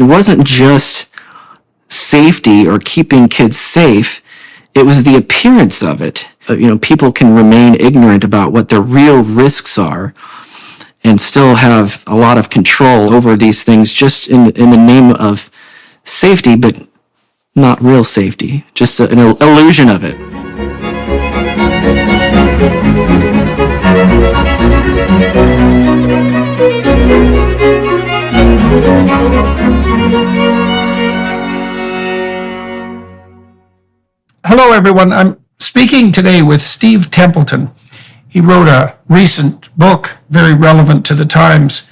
it wasn't just safety or keeping kids safe. It was the appearance of it. People can remain ignorant about what their real risks are and still have a lot of control over these things just in the name of safety, but not real safety, just an illusion of it. Hello, everyone. I'm speaking today with Steve Templeton. He wrote a recent book, very relevant to the times,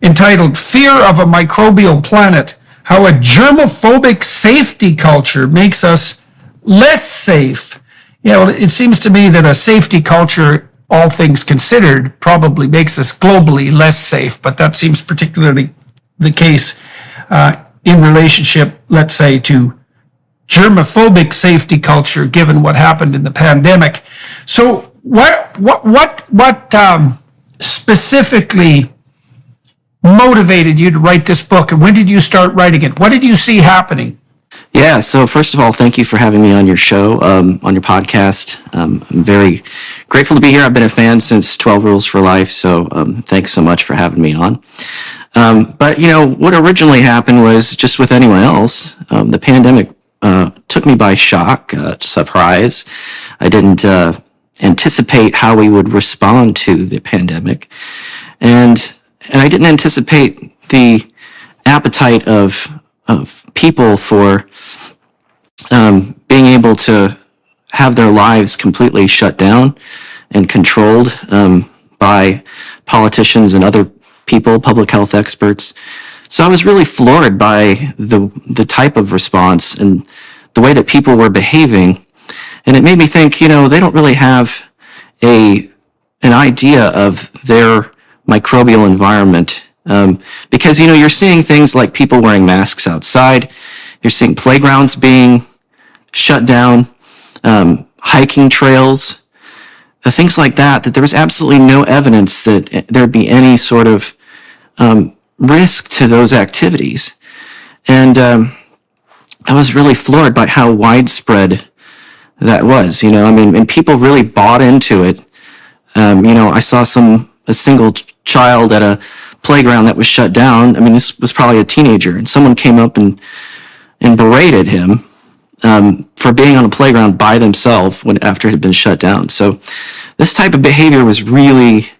entitled Fear of a Microbial Planet: How a Germophobic Safety Culture Makes Us Less Safe. It seems to me that a safety culture, all things considered, probably makes us globally less safe, but that seems particularly the case in relationship, let's say, to germophobic safety culture, given what happened in the pandemic. So what specifically motivated you to write this book, and when did you start writing it? What did you see happening? Yeah, so first of all, thank you for having me on your show, on your podcast. I'm very grateful to be here. I've been a fan since 12 Rules for Life, so thanks so much for having me on. But, what originally happened was, just with anyone else, the pandemic took me by shock, surprise. I didn't anticipate how we would respond to the pandemic. And I didn't anticipate the appetite of people for being able to have their lives completely shut down and controlled by politicians and other people, public health experts. So I was really floored by the type of response and the way that people were behaving. And it made me think, they don't really have an idea of their microbial environment. Because, you're seeing things like people wearing masks outside. You're seeing playgrounds being shut down, hiking trails, things like that there was absolutely no evidence that there'd be any sort of risk to those activities. And I was really floored by how widespread that was, and people really bought into it. I saw a single child at a playground that was shut down. This was probably a teenager, and someone came up and berated him for being on a playground by themselves after it had been shut down. So this type of behavior was really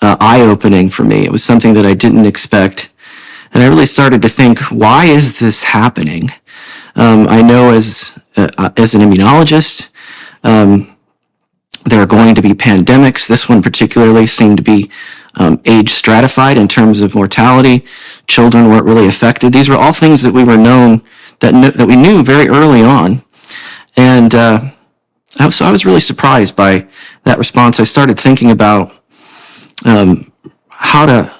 eye-opening for me. It was something that I didn't expect, and I really started to think, why is this happening? I know as an immunologist, there are going to be pandemics. This one particularly seemed to be age stratified in terms of mortality. Children weren't really affected. These were all things that we knew very early on. And so I was really surprised by that response. I started thinking about how to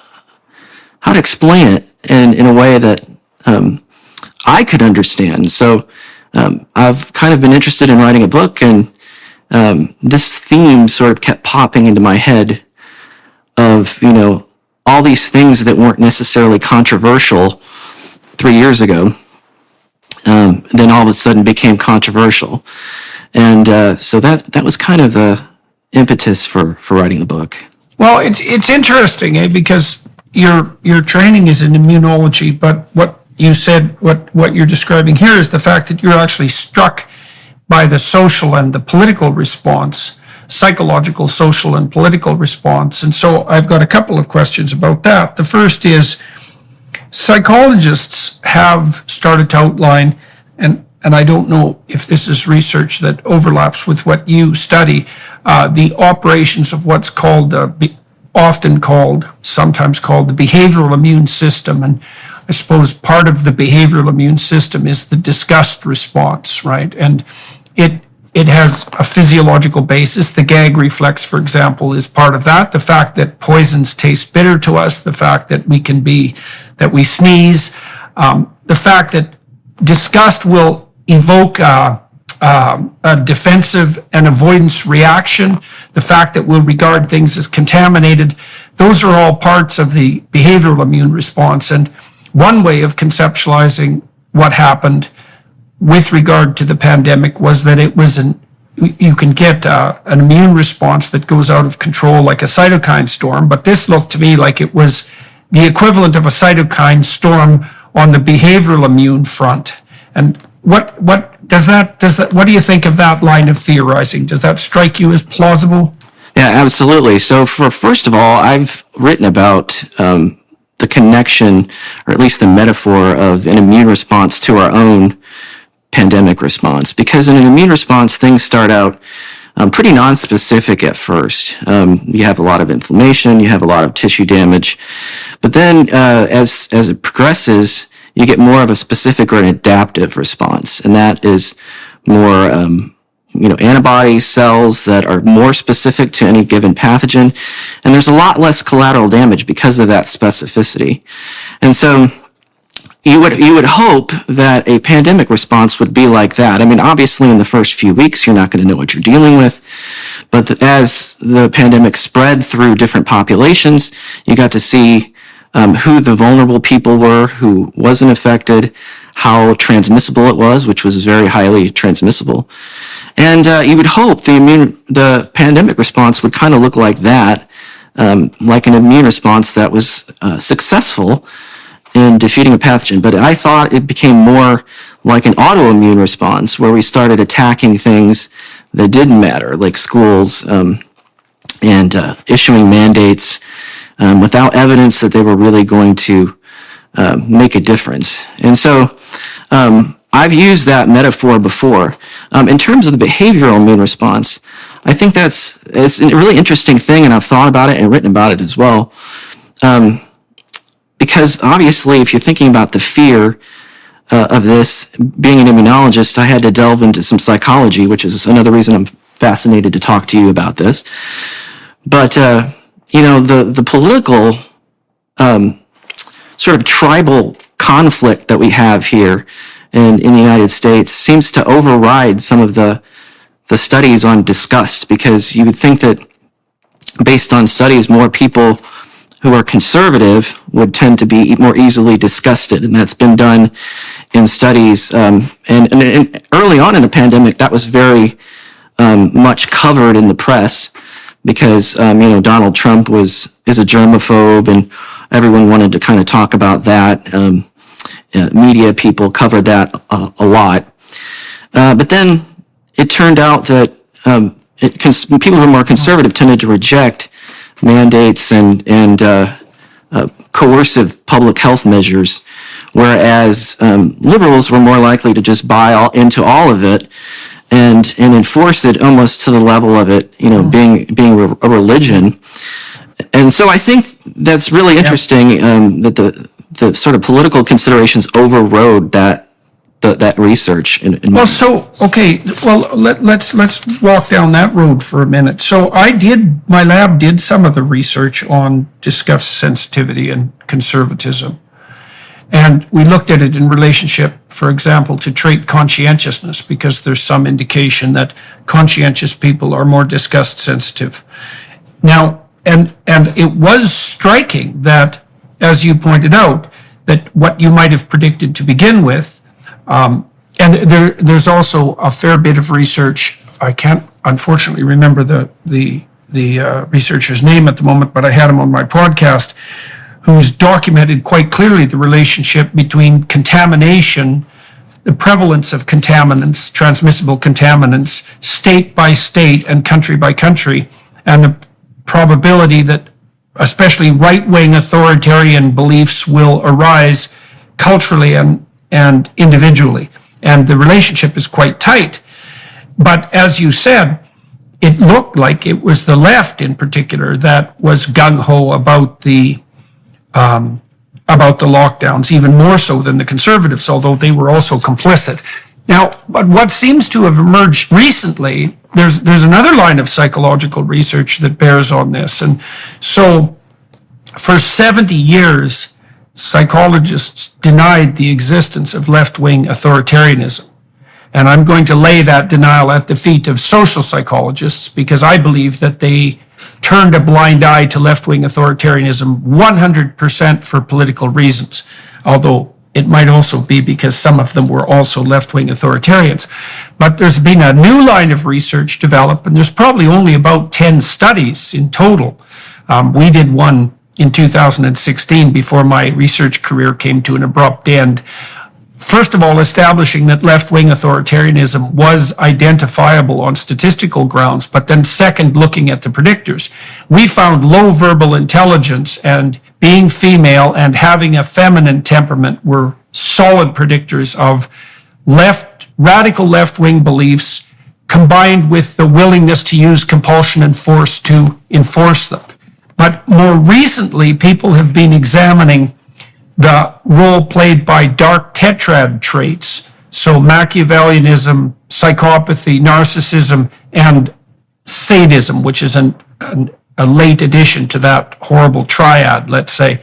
explain it in a way that I could understand. So I've kind of been interested in writing a book, and this theme sort of kept popping into my head of, all these things that weren't necessarily controversial 3 years ago, then all of a sudden became controversial. And so that was kind of the impetus for writing the book. Well, it's interesting, because your training is in immunology, but what you said, what you're describing here is the fact that you're actually struck by the social and the political response, psychological, social, and political response. And so I've got a couple of questions about that. The first is, psychologists have started to outline, and I don't know if this is research that overlaps with what you study, the operations of what's called, sometimes called the behavioral immune system. And I suppose part of the behavioral immune system is the disgust response, right? And it has a physiological basis. The gag reflex, for example, is part of that. The fact that poisons taste bitter to us, the fact that we sneeze, the fact that disgust will evoke a defensive and avoidance reaction, the fact that we'll regard things as contaminated, those are all parts of the behavioral immune response. And one way of conceptualizing what happened with regard to the pandemic was that you can get an immune response that goes out of control like a cytokine storm, but this looked to me like it was the equivalent of a cytokine storm on the behavioral immune front. And what do you think of that line of theorizing? Does that strike you as plausible? Yeah, absolutely. So first of all, I've written about the connection, or at least the metaphor of an immune response to our own pandemic response. Because in an immune response, things start out pretty nonspecific at first. You have a lot of inflammation, you have a lot of tissue damage, but then as it progresses, you get more of a specific or an adaptive response, and that is more antibody cells that are more specific to any given pathogen, and there's a lot less collateral damage because of that specificity. And so you would hope that a pandemic response would be like that. I mean, obviously in the first few weeks, you're not going to know what you're dealing with, but as the pandemic spread through different populations, you got to see who the vulnerable people were, who wasn't affected, how transmissible it was, which was very highly transmissible. And you would hope the pandemic response would kind of look like that, like an immune response that was successful in defeating a pathogen. But I thought it became more like an autoimmune response, where we started attacking things that didn't matter, like schools and issuing mandates without evidence that they were really going to make a difference. And so I've used that metaphor before. In terms of the behavioral immune response, I think it's a really interesting thing, and I've thought about it and written about it as well. Because obviously, if you're thinking about the fear of this, being an immunologist, I had to delve into some psychology, which is another reason I'm fascinated to talk to you about this. But, the political sort of tribal conflict that we have here in the United States seems to override some of the studies on disgust, because you would think that based on studies, more people who are conservative would tend to be more easily disgusted, and that's been done in studies. And early on in the pandemic, that was very much covered in the press, because Donald Trump is a germaphobe, and everyone wanted to kind of talk about that. Media people covered that a lot, but then it turned out that people who are more conservative tended to reject mandates and coercive public health measures, whereas liberals were more likely to just buy into all of it and enforce it almost to the level of it, being a religion. And so I think that's really interesting, that the sort of political considerations overrode that research. Let's walk down that road for a minute. So my lab did some of the research on disgust sensitivity and conservatism. And we looked at it in relationship, for example, to trait conscientiousness, because there's some indication that conscientious people are more disgust sensitive. Now, and it was striking that, as you pointed out, that what you might have predicted to begin with, and there's also a fair bit of research. I can't, unfortunately, remember the researcher's name at the moment, but I had him on my podcast, who's documented quite clearly the relationship between contamination, the prevalence of contaminants, transmissible contaminants, state by state and country by country, and the probability that especially right-wing authoritarian beliefs will arise culturally and individually. And the relationship is quite tight. But as you said, it looked like it was the left in particular that was gung-ho about the lockdowns, even more so than the conservatives, although they were also complicit. Now, but what seems to have emerged recently, there's another line of psychological research that bears on this. And so for 70 years, psychologists denied the existence of left-wing authoritarianism. And I'm going to lay that denial at the feet of social psychologists, because I believe that they turned a blind eye to left-wing authoritarianism 100% for political reasons, although it might also be because some of them were also left-wing authoritarians. But there's been a new line of research developed, and there's probably only about 10 studies in total. We did one in 2016 before my research career came to an abrupt end. First of all, establishing that left-wing authoritarianism was identifiable on statistical grounds, but then second, looking at the predictors. We found low verbal intelligence and being female and having a feminine temperament were solid predictors of radical left-wing beliefs combined with the willingness to use compulsion and force to enforce them. But more recently, people have been examining the role played by dark tetrad traits, so Machiavellianism, psychopathy, narcissism, and sadism, which is a late addition to that horrible triad, let's say,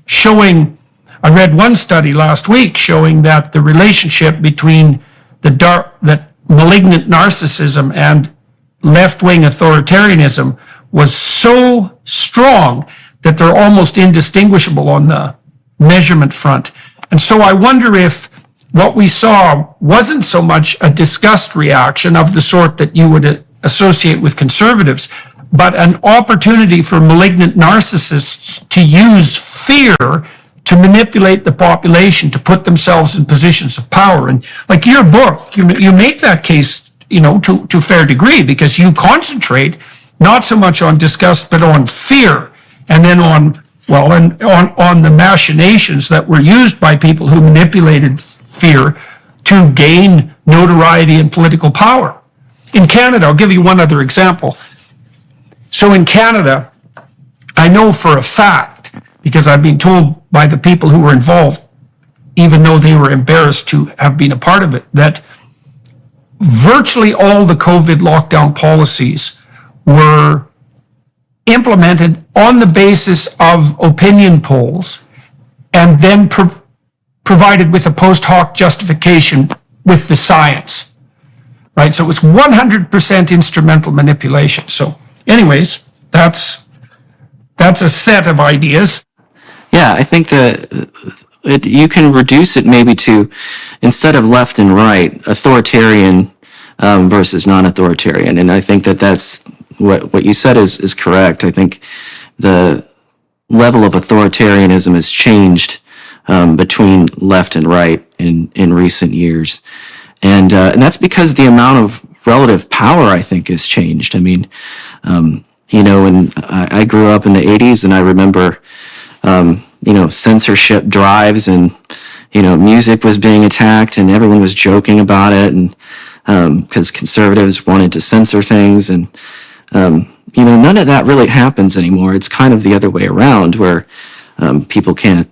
showing, I read one study last week showing that the relationship between that malignant narcissism and left-wing authoritarianism was so strong that they're almost indistinguishable on the measurement front. And so I wonder if what we saw wasn't so much a disgust reaction of the sort that you would associate with conservatives, but an opportunity for malignant narcissists to use fear to manipulate the population to put themselves in positions of power. And like your book, you make that case, to a fair degree, because you concentrate not so much on disgust, but on fear, and then on the machinations that were used by people who manipulated fear to gain notoriety and political power. In Canada, I'll give you one other example. So in Canada, I know for a fact, because I've been told by the people who were involved, even though they were embarrassed to have been a part of it, that virtually all the COVID lockdown policies were implemented on the basis of opinion polls and then provided with a post hoc justification with the science, right? So it was 100% instrumental manipulation. So anyways, that's a set of ideas. Yeah, I think that you can reduce it maybe to, instead of left and right, authoritarian versus non-authoritarian. And I think that that's what you said is correct. I think the level of authoritarianism has changed between left and right in recent years. And that's because the amount of relative power, I think, has changed. I mean, when I grew up in the 80s, and I remember, censorship drives, and, music was being attacked and everyone was joking about it, and because conservatives wanted to censor things, and none of that really happens anymore. It's kind of the other way around, where people can't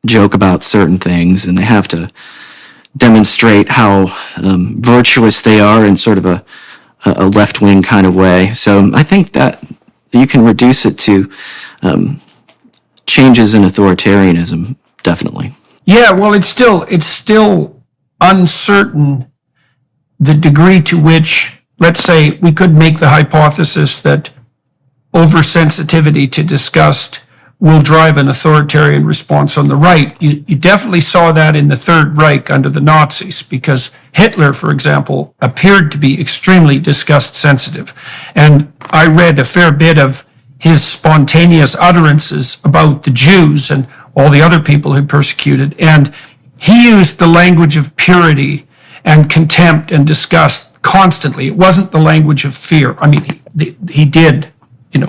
joke about certain things and they have to demonstrate how virtuous they are in sort of a left-wing kind of way. So I think that you can reduce it to changes in authoritarianism, definitely. Yeah, well, it's still uncertain the degree to which, let's say, we could make the hypothesis that oversensitivity to disgust will drive an authoritarian response on the right. You definitely saw that in the Third Reich under the Nazis, because Hitler, for example, appeared to be extremely disgust sensitive. And I read a fair bit of his spontaneous utterances about the Jews and all the other people he persecuted. And he used the language of purity and contempt and disgust constantly. It wasn't the language of fear. I mean, he did,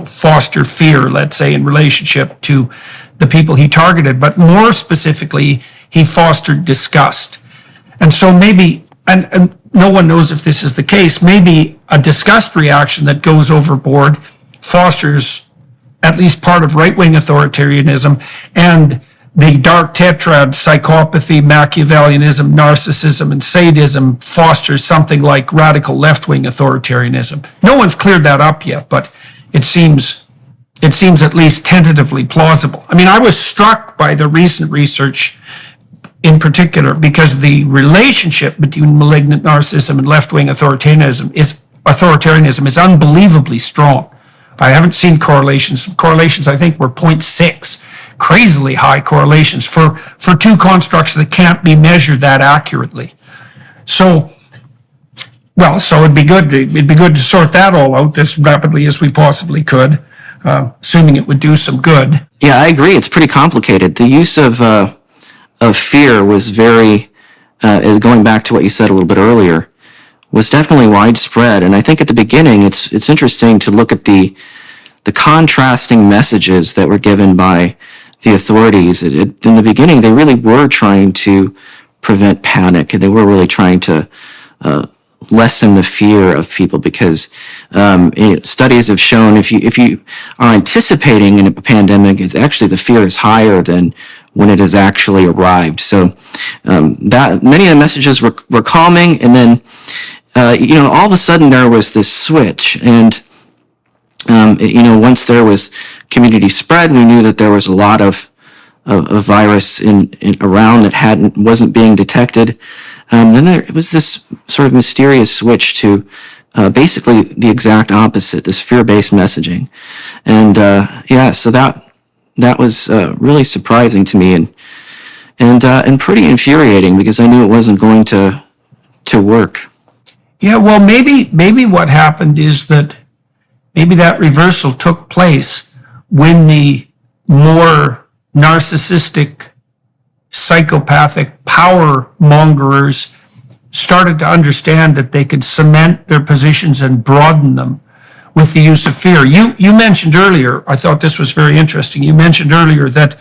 foster fear, let's say, in relationship to the people he targeted, but more specifically, he fostered disgust. And so maybe, and no one knows if this is the case, maybe a disgust reaction that goes overboard fosters at least part of right-wing authoritarianism, and the dark tetrad, psychopathy, Machiavellianism, narcissism, and sadism fosters something like radical left-wing authoritarianism. No one's cleared that up yet, but it seems at least tentatively plausible. I mean, I was struck by the recent research in particular because the relationship between malignant narcissism and left-wing authoritarianism is unbelievably strong. I haven't seen correlations. Correlations, I think, were 0.6. Crazily high correlations for two constructs that can't be measured that accurately. So it'd be good to sort that all out as rapidly as we possibly could, assuming it would do some good. Yeah, I agree. It's pretty complicated. The use of fear was very, going back to what you said a little bit earlier, was definitely widespread. And I think at the beginning, it's interesting to look at the contrasting messages that were given by the authorities. In the beginning, they really were trying to prevent panic, and they were really trying to lessen the fear of people, because studies have shown if you are anticipating a pandemic, it's actually the fear is higher than when it has actually arrived. So that many of the messages were calming, and then all of a sudden there was this switch, and once there was community spread, we knew that there was a lot of virus in around that wasn't being detected. Then there was this sort of mysterious switch to basically the exact opposite, this fear-based messaging, and so that was really surprising to me, and pretty infuriating, because I knew it wasn't going to work. Yeah, well, maybe what happened is that maybe that reversal took place when the more narcissistic, psychopathic power mongerers started to understand that they could cement their positions and broaden them with the use of fear. You mentioned earlier, I thought this was very interesting, you mentioned earlier that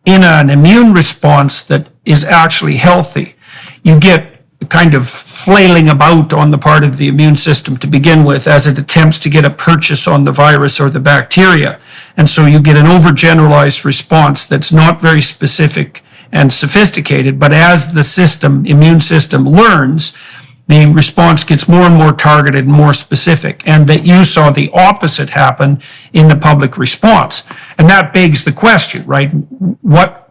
in an immune response that is actually healthy, you get kind of flailing about on the part of the immune system to begin with as it attempts to get a purchase on the virus or the bacteria. And so you get an overgeneralized response that's not very specific and sophisticated, but as the immune system learns, the response gets more and more targeted and more specific, and that you saw the opposite happen in the public response. And that begs the question, right? What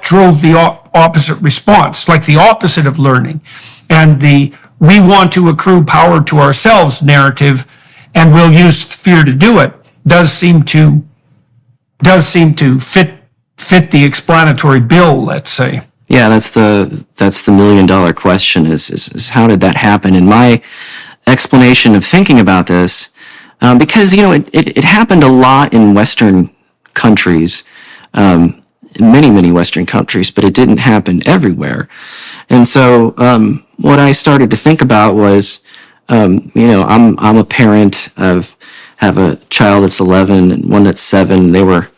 drove the opposite response, like the opposite of learning, and the we want to accrue power to ourselves narrative, and we'll use fear to do it, does seem to fit the explanatory bill, let's say. Yeah, that's the $1 million question is how did that happen? And my explanation of thinking about this, because it happened a lot in Western countries, many Western countries, but it didn't happen everywhere. And so what I started to think about was, I'm a parent of have a child that's 11 and one that's 7. They were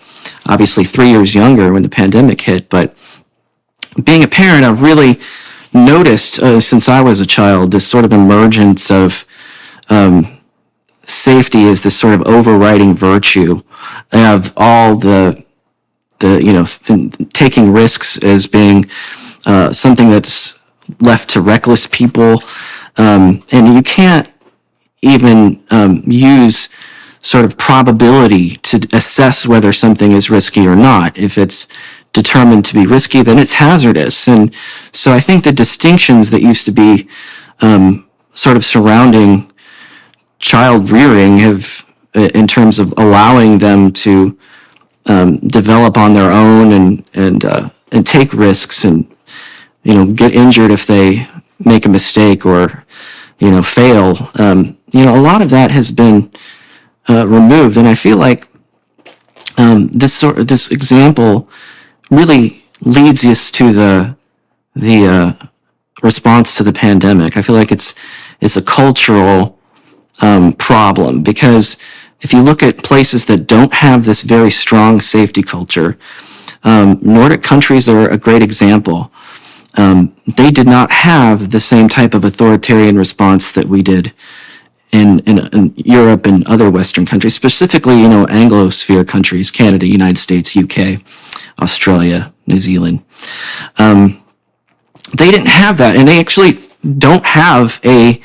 obviously 3 years younger when the pandemic hit, but being a parent, I've really noticed since I was a child this sort of emergence of safety as this sort of overriding virtue of all the taking risks as being something that's left to reckless people, and you can't even use sort of probability to assess whether something is risky or not. If it's determined to be risky, then it's hazardous. And so I think the distinctions that used to be sort of surrounding child rearing have, in terms of allowing them to develop on their own and take risks and get injured if they make a mistake or fail. A lot of that has been removed, and I feel like this example really leads us to the response to the pandemic. I feel like it's a cultural problem, because if you look at places that don't have this very strong safety culture, Nordic countries are a great example. They did not have the same type of authoritarian response that we did in Europe and other Western countries, specifically, Anglosphere countries, Canada, United States, UK, Australia, New Zealand. They didn't have that, and they actually don't have a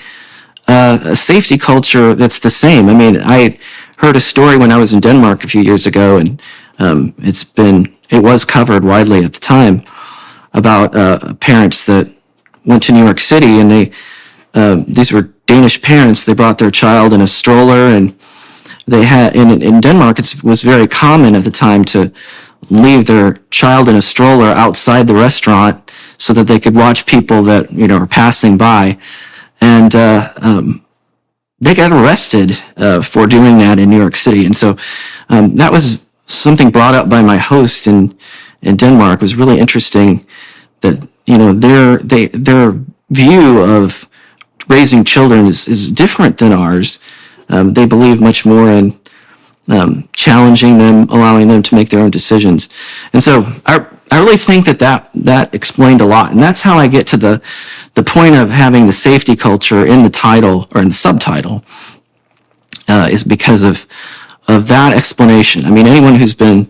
safety culture that's the same. I mean, I heard a story when I was in Denmark a few years ago, and it was covered widely at the time, about parents that went to New York City, and these were Danish parents. They brought their child in a stroller, and they had in Denmark, it was very common at the time to leave their child in a stroller outside the restaurant so that they could watch people that, are passing by. And they got arrested for doing that in New York City. And so that was something brought up by my host in Denmark. It was really interesting that, their view of raising children is different than ours. They believe much more in challenging them, allowing them to make their own decisions. And so I really think that explained a lot. And that's how I get to the point of having the safety culture in the title or in the subtitle, is because of that explanation. I mean, anyone who's been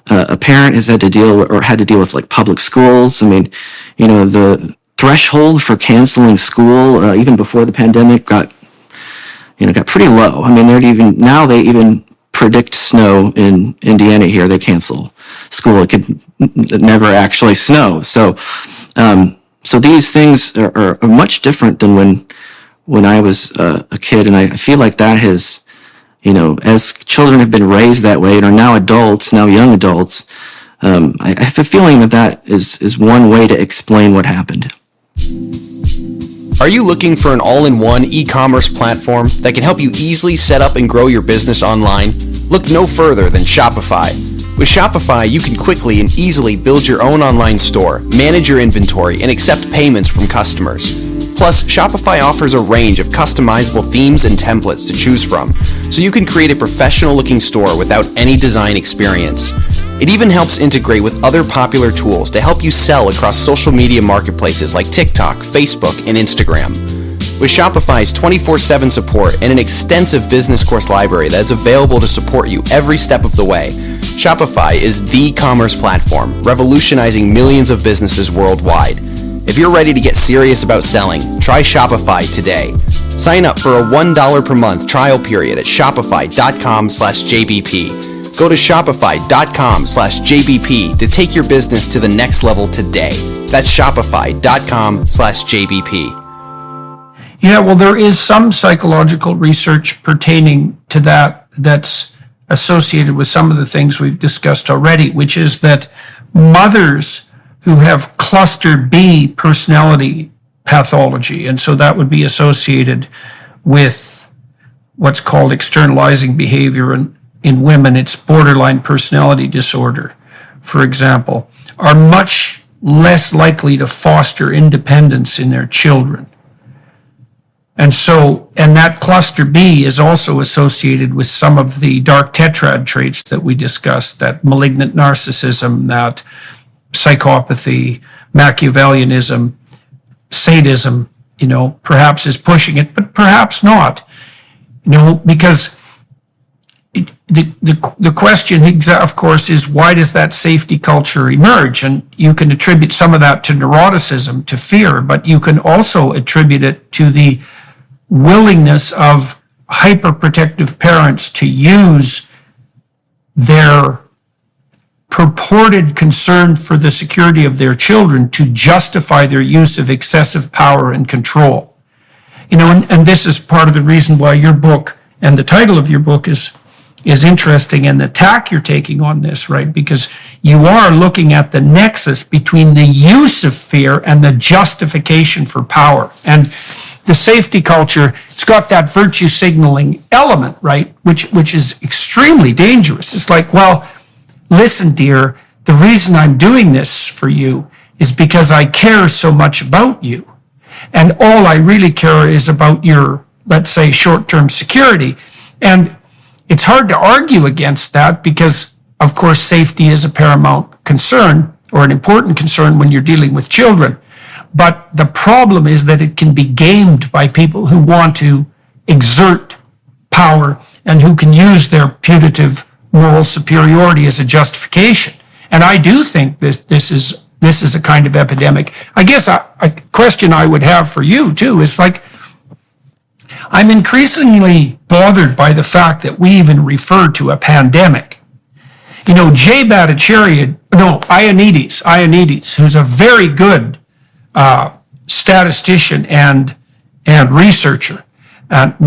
a parent has had to deal with like public schools. I mean, the threshold for canceling school, even before the pandemic, got pretty low. I mean, they even predict snow in Indiana here. They cancel school. It could never actually snow. So these things are much different than when I was a kid. And I feel like that has, as children have been raised that way and are now adults, now young adults, I have a feeling that is one way to explain what happened. Are you looking for an all-in-one e-commerce platform that can help you easily set up and grow your business online? Look no further than Shopify. With Shopify, you can quickly and easily build your own online store, manage your inventory, and accept payments from customers. Plus, Shopify offers a range of customizable themes and templates to choose from, so you can create a professional-looking store without any design experience. It even helps integrate with other popular tools to help you sell across social media marketplaces like TikTok, Facebook, and Instagram. With Shopify's 24/7 support and an extensive business course library that is available to support you every step of the way, Shopify is the commerce platform revolutionizing millions of businesses worldwide. If you're ready to get serious about selling, try Shopify today. Sign up for a $1 per month trial period at shopify.com/JBP. Go to shopify.com/JBP to take your business to the next level today. That's shopify.com/JBP. Yeah, well, there is some psychological research pertaining to that's associated with some of the things we've discussed already, which is that mothers who have cluster B personality pathology, and so that would be associated with what's called externalizing behavior, and in women, it's borderline personality disorder, for example, are much less likely to foster independence in their children. And that cluster B is also associated with some of the dark tetrad traits that we discussed, that malignant narcissism, that psychopathy, Machiavellianism, sadism, perhaps is pushing it, but perhaps not, because the question, of course, is why does that safety culture emerge? And you can attribute some of that to neuroticism, to fear, but you can also attribute it to the willingness of hyperprotective parents to use their purported concern for the security of their children to justify their use of excessive power and control. And this is part of the reason why your book and the title of your book is interesting, and the tack you're taking on this, right? Because you are looking at the nexus between the use of fear and the justification for power. And the safety culture, it's got that virtue signaling element, right? Which is extremely dangerous. It's like, well, listen, dear, the reason I'm doing this for you is because I care so much about you. And all I really care is about your, let's say, short-term security. And it's hard to argue against that because, of course, safety is a paramount concern or an important concern when you're dealing with children. But the problem is that it can be gamed by people who want to exert power and who can use their putative moral superiority as a justification. And I do think this is a kind of epidemic. I guess a question I would have for you, too, is like, I'm increasingly bothered by the fact that we even refer to a pandemic. Ioannidis, who's a very good statistician and researcher.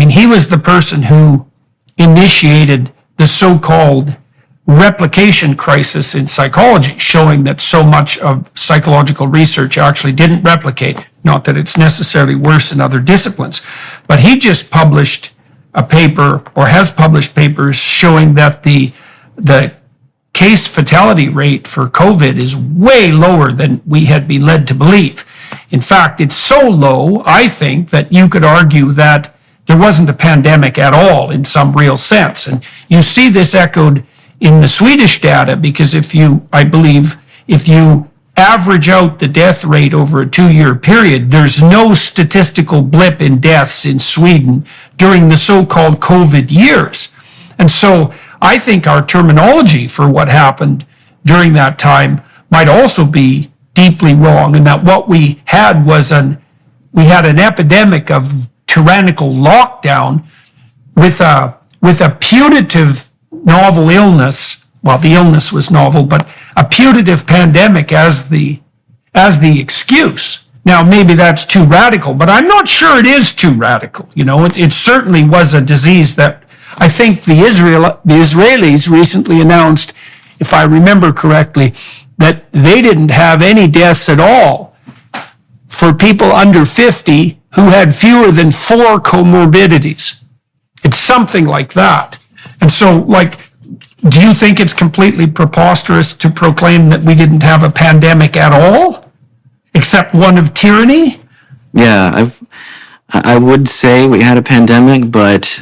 He was the person who initiated the so-called replication crisis in psychology, showing that so much of psychological research actually didn't replicate. Not that it's necessarily worse in other disciplines, but he just published a paper, or has published papers, showing that the case fatality rate for COVID is way lower than we had been led to believe. In fact, it's so low, I think, that you could argue that there wasn't a pandemic at all in some real sense. And you see this echoed in the Swedish data, because if you average out the death rate over a 2-year period, there's no statistical blip in deaths in Sweden during the so-called COVID years. And so I think our terminology for what happened during that time might also be deeply wrong, and that what we had was an epidemic of tyrannical lockdown with a putative novel illness. Well, the illness was novel, but a putative pandemic as the excuse. Now, maybe that's too radical, but I'm not sure it is too radical. It certainly was a disease that I think the Israelis recently announced, if I remember correctly, that they didn't have any deaths at all for people under 50 who had fewer than 4 comorbidities. It's something like that. And so, do you think it's completely preposterous to proclaim that we didn't have a pandemic at all, except one of tyranny? Yeah, I would say we had a pandemic, but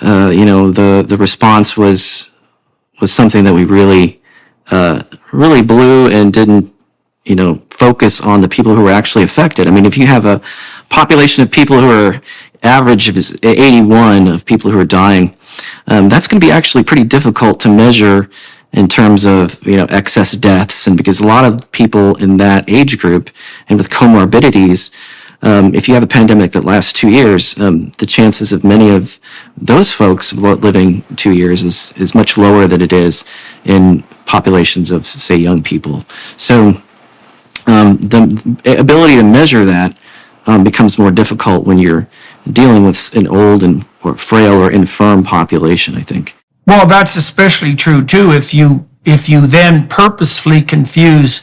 the response was something that we really blew and didn't focus on the people who were actually affected. I mean, if you have a population of people who are average of 81 of people who are dying, that's going to be actually pretty difficult to measure in terms of excess deaths. And because a lot of people in that age group and with comorbidities, if you have a pandemic that lasts 2 years, the chances of many of those folks living 2 years is much lower than it is in populations of, say, young people. So the ability to measure that becomes more difficult when you're dealing with an old or frail or infirm population, I think. Well, that's especially true too if you then purposefully confuse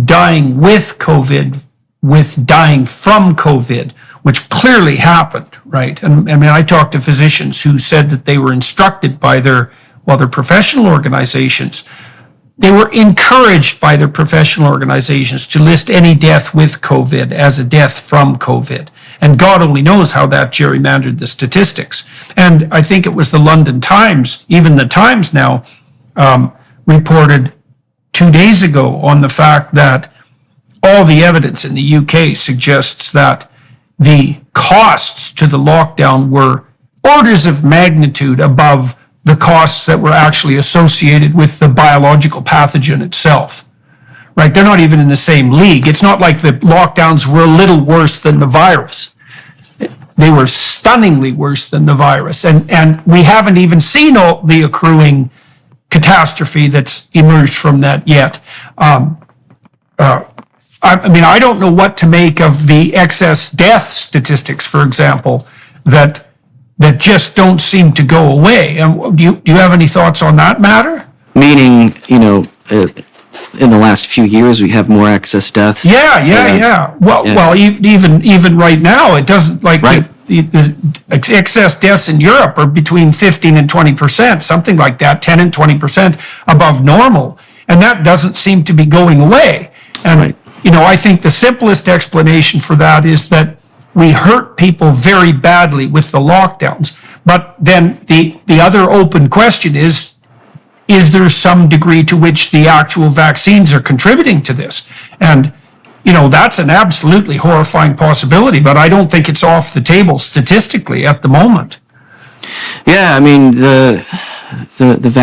dying with COVID with dying from COVID, which clearly happened, right? And I mean, I talked to physicians who said that they were instructed by their professional organizations. They were encouraged by their professional organizations to list any death with COVID as a death from COVID. And God only knows how that gerrymandered the statistics. And I think it was the London Times, even the Times now, reported 2 days ago on the fact that all the evidence in the UK suggests that the costs to the lockdown were orders of magnitude above the costs that were actually associated with the biological pathogen itself. Right? They're not even in the same league. It's not like the lockdowns were a little worse than the virus. They were stunningly worse than the virus. And we haven't even seen all the accruing catastrophe that's emerged from that yet. I don't know what to make of the excess death statistics, for example, that just don't seem to go away. And do you have any thoughts on that matter? Meaning, in the last few years, we have more excess deaths. Yeah. Well, even right now, it doesn't Right. the excess deaths in Europe are between 15 and 20%, something like that, 10 and 20% above normal, and that doesn't seem to be going away. And Right. I think the simplest explanation for that is that we hurt people very badly with the lockdowns. But then the other open question is there some degree to which the actual vaccines are contributing to this? And, that's an absolutely horrifying possibility, but I don't think it's off the table statistically at the moment. Yeah, I mean, the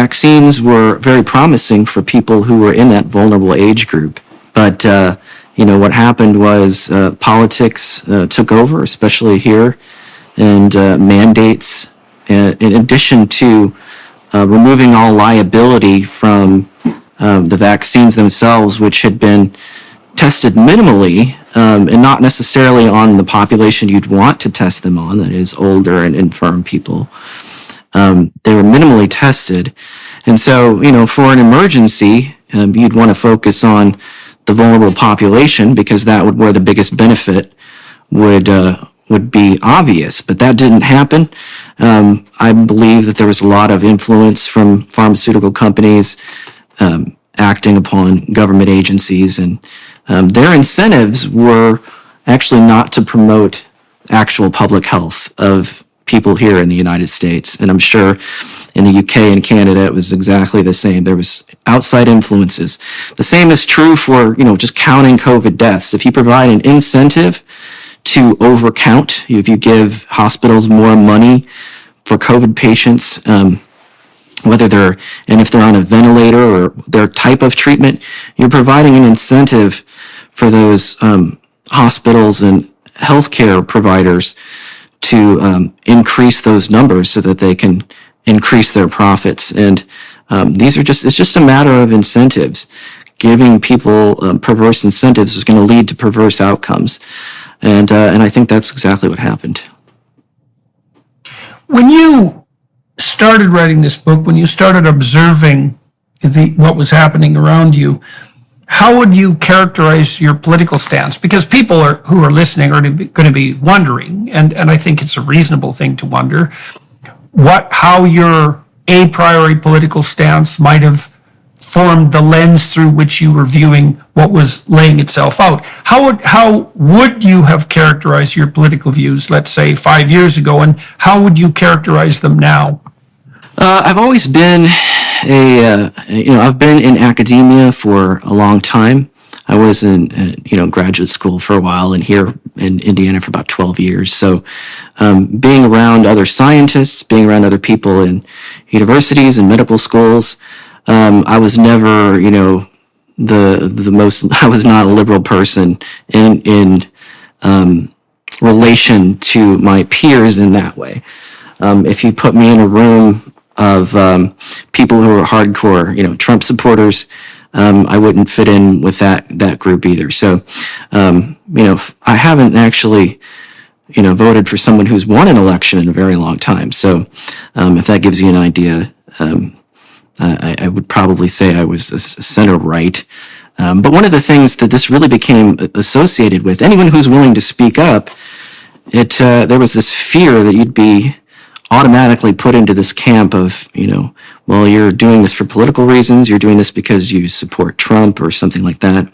vaccines were very promising for people who were in that vulnerable age group. But, what happened was politics took over, especially here, and mandates, in addition to removing all liability from the vaccines themselves, which had been tested minimally, and not necessarily on the population you'd want to test them on, that is older and infirm people. They were minimally tested. And so, for an emergency, you'd want to focus on the vulnerable population because that would where the biggest benefit would be obvious. But that didn't happen. I believe that there was a lot of influence from pharmaceutical companies acting upon government agencies, and their incentives were actually not to promote actual public health of people here in the United States. And I'm sure in the UK and Canada, it was exactly the same. There was outside influences. The same is true for, just counting COVID deaths. If you provide an incentive to overcount, if you give hospitals more money for COVID patients, if they're on a ventilator or their type of treatment, you're providing an incentive for those hospitals and healthcare providers to increase those numbers so that they can increase their profits. And it's just a matter of incentives. Giving people perverse incentives is going to lead to perverse outcomes. And I think that's exactly what happened. When you started writing this book, when you started observing what was happening around you, how would you characterize your political stance? Because people who are listening are going to be wondering, and I think it's a reasonable thing to wonder, how your a priori political stance might have formed the lens through which you were viewing what was laying itself out. How would you have characterized your political views, let's say 5 years ago, and how would you characterize them now? I've always been I've been in academia for a long time. I was in, graduate school for a while and here in Indiana for about 12 years. So, being around other scientists, being around other people in universities and medical schools, I was never, I was not a liberal person in relation to my peers in that way. If you put me in a room of people who are hardcore, Trump supporters, I wouldn't fit in with that group either. So, I haven't actually, voted for someone who's won an election in a very long time. So, if that gives you an idea, I would probably say I was a center right. But one of the things that this really became associated with, anyone who's willing to speak up, there was this fear that you'd be automatically put into this camp of, well, you're doing this for political reasons, you're doing this because you support Trump or something like that.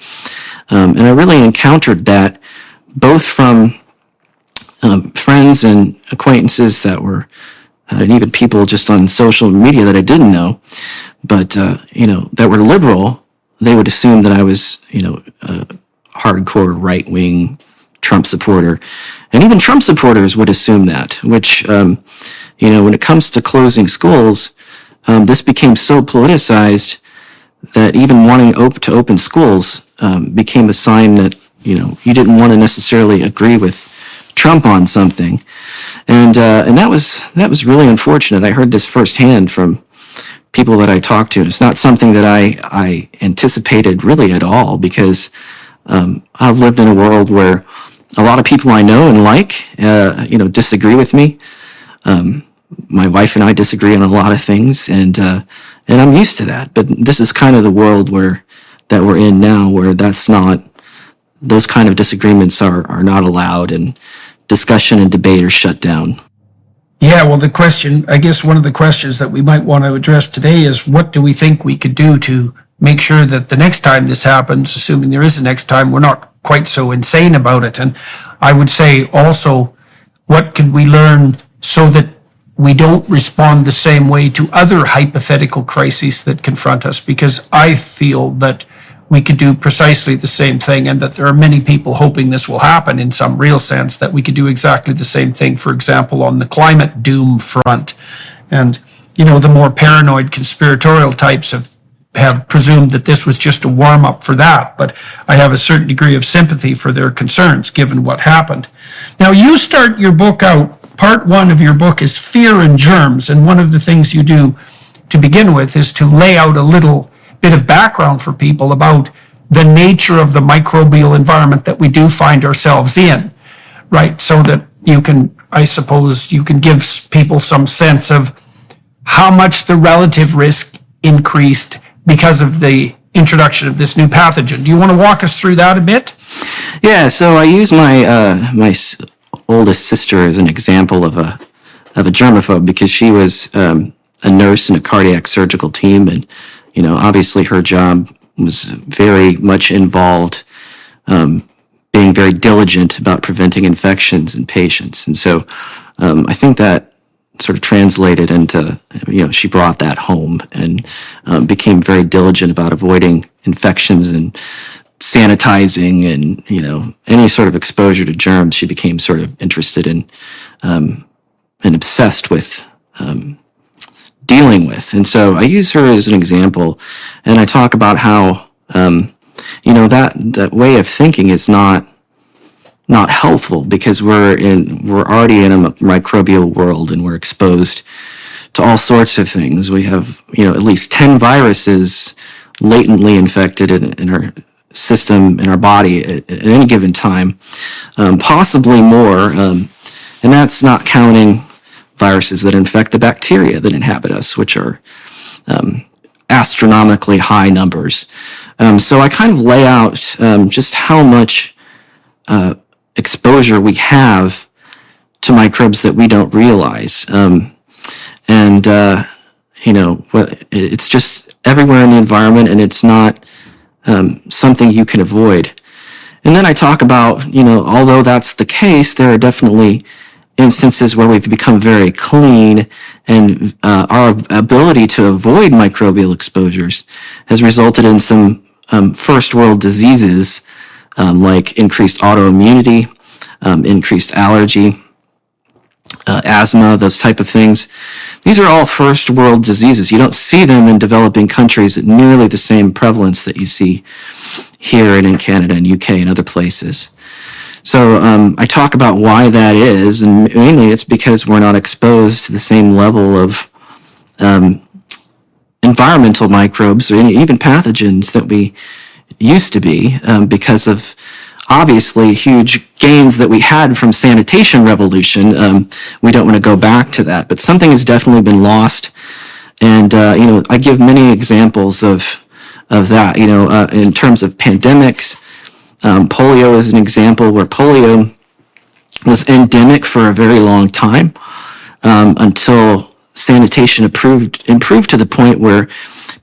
And I really encountered that both from friends and acquaintances that were, and even people just on social media that I didn't know, but, that were liberal. They would assume that I was, a hardcore right-wing Trump supporter. And even Trump supporters would assume that, which, when it comes to closing schools, this became so politicized that even wanting to open schools became a sign that, you didn't want to necessarily agree with Trump on something. And that was really unfortunate. I heard this firsthand from people that I talked to. It's not something that I anticipated really at all, because I've lived in a world where a lot of people I know and like, disagree with me. My wife and I disagree on a lot of things, and I'm used to that. But this is kind of the world that we're in now, where those kind of disagreements are not allowed, and discussion and debate are shut down. Yeah, well, I guess one of the questions that we might want to address today is, what do we think we could do to make sure that the next time this happens, assuming there is a next time, we're not quite so insane about it? And I would say also, what can we learn so that we don't respond the same way to other hypothetical crises that confront us? Because I feel that we could do precisely the same thing, and that there are many people hoping this will happen in some real sense, that we could do exactly the same thing, for example, on the climate doom front. And, the more paranoid conspiratorial types have presumed that this was just a warm-up for that, but I have a certain degree of sympathy for their concerns, given what happened. Now, you start your book out, part one of your book is Fear and Germs, and one of the things you do to begin with is to lay out a little bit of background for people about the nature of the microbial environment that we do find ourselves in, right? So that you can, I suppose, you can give people some sense of how much the relative risk increased because of the introduction of this new pathogen. Do you want to walk us through that a bit? Yeah, so I use my oldest sister as an example of a germaphobe because she was a nurse in a cardiac surgical team, and obviously her job was very much involved being very diligent about preventing infections in patients. And so I think that sort of translated into, she brought that home and became very diligent about avoiding infections and sanitizing and, any sort of exposure to germs. She became sort of interested in and obsessed with dealing with. And so I use her as an example, and I talk about how, that way of thinking is not helpful because we're already in a microbial world and we're exposed to all sorts of things. We have, at least 10 viruses latently infected in our system, in our body at any given time, possibly more. And that's not counting viruses that infect the bacteria that inhabit us, which are astronomically high numbers. So I kind of lay out just how much exposure we have to microbes that we don't realize. It's just everywhere in the environment, and it's not something you can avoid. And then I talk about, although that's the case, there are definitely instances where we've become very clean, and our ability to avoid microbial exposures has resulted in some first world diseases like increased autoimmunity, increased allergy, asthma, those type of things. These are all first world diseases. You don't see them in developing countries at nearly the same prevalence that you see here and in Canada and UK and other places. So I talk about why that is, and mainly it's because we're not exposed to the same level of environmental microbes or even pathogens that we used to be because of obviously huge gains that we had from sanitation revolution. We don't want to go back to that, but something has definitely been lost. And, I give many examples of that, in terms of pandemics. Polio is an example where polio was endemic for a very long time until sanitation improved to the point where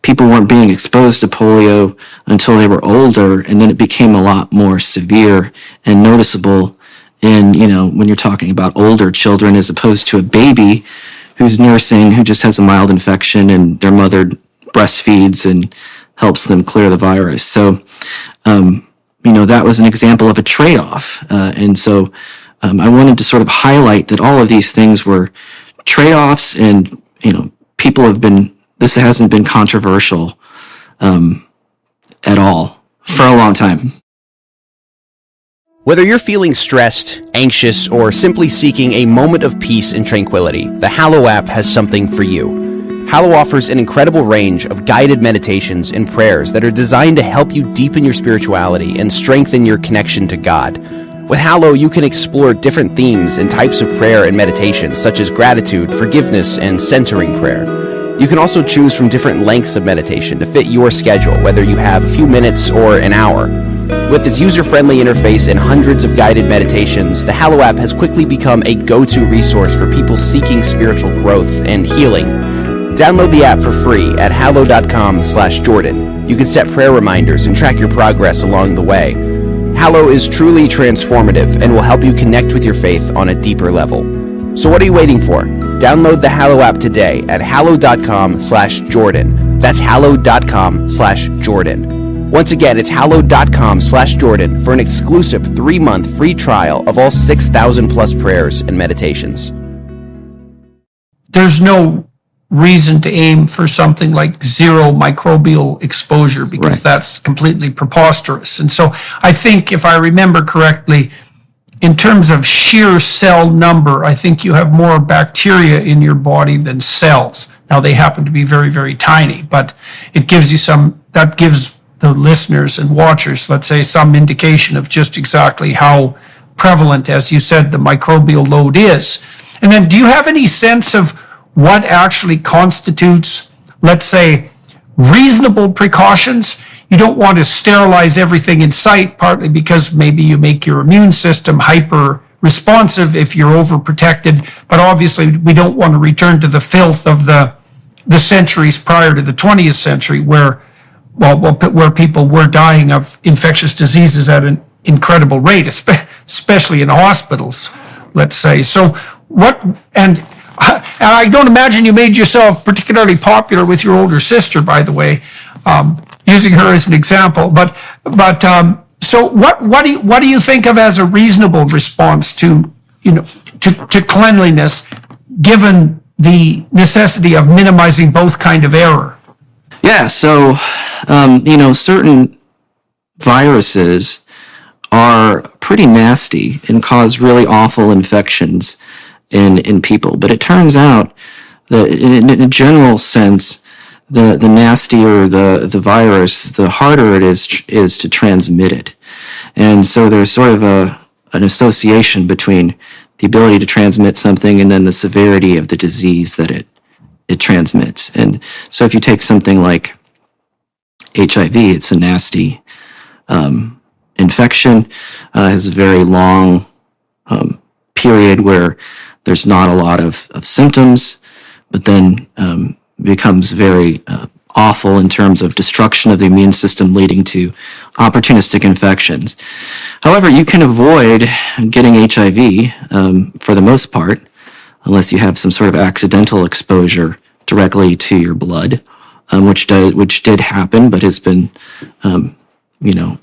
people weren't being exposed to polio until they were older, and then it became a lot more severe and noticeable in, when you're talking about older children as opposed to a baby who's nursing, who just has a mild infection and their mother breastfeeds and helps them clear the virus. So, that was an example of a trade-off. And so I wanted to sort of highlight that all of these things were trade-offs, and, this hasn't been controversial at all for a long time. Whether you're feeling stressed, anxious, or simply seeking a moment of peace and tranquility, the Hallow app has something for you. Hallow offers an incredible range of guided meditations and prayers that are designed to help you deepen your spirituality and strengthen your connection to God. With Hallow, you can explore different themes and types of prayer and meditation, such as gratitude, forgiveness, and centering prayer. You can also choose from different lengths of meditation to fit your schedule, whether you have a few minutes or an hour. With its user-friendly interface and hundreds of guided meditations, the Hallow app has quickly become a go-to resource for people seeking spiritual growth and healing. Download the app for free at hallow.com/Jordan. You can set prayer reminders and track your progress along the way. Hallow is truly transformative and will help you connect with your faith on a deeper level. So what are you waiting for? Download the Hallow app today at hallow.com/Jordan. That's hallow.com/Jordan. Once again, it's hallow.com/Jordan for an exclusive 3-month free trial of all 6,000 plus prayers and meditations. There's no reason to aim for something like zero microbial exposure because that's completely preposterous. And so I think, if I remember correctly, in terms of sheer cell number, I think you have more bacteria in your body than cells. Now, they happen to be very, very tiny, but it gives you that gives the listeners and watchers, let's say, some indication of just exactly how prevalent, as you said, the microbial load is. And then do you have any sense of what actually constitutes, let's say, reasonable precautions? You don't want to sterilize everything in sight, partly because maybe you make your immune system hyper responsive if you're overprotected, but obviously we don't want to return to the filth of the centuries prior to the 20th century where people were dying of infectious diseases at an incredible rate, especially in hospitals, let's say. So and I don't imagine you made yourself particularly popular with your older sister, by the way, using her as an example. So what do you think of as a reasonable response to cleanliness, given the necessity of minimizing both kind of error? Yeah, so, certain viruses are pretty nasty and cause really awful infections in people. But it turns out that in a general sense, the nastier the virus, the harder it is to transmit it. And so there's sort of an association between the ability to transmit something and then the severity of the disease that it transmits. And so if you take something like HIV, it's a nasty infection, has a very long period where there's not a lot of symptoms, but then becomes very awful in terms of destruction of the immune system, leading to opportunistic infections. However, you can avoid getting HIV for the most part, unless you have some sort of accidental exposure directly to your blood, which did happen, but has been,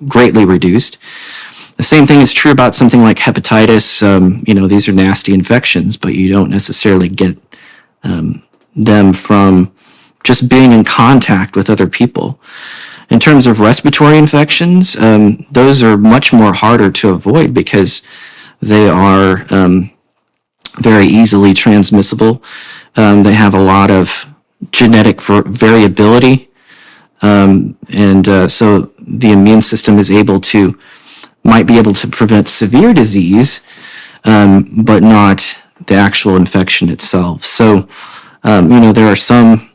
greatly reduced. The same thing is true about something like hepatitis. These are nasty infections, but you don't necessarily get them from just being in contact with other people. In terms of respiratory infections, those are much more harder to avoid because they are very easily transmissible. They have a lot of genetic variability, so the immune system might be able to prevent severe disease, but not the actual infection itself. So, there are some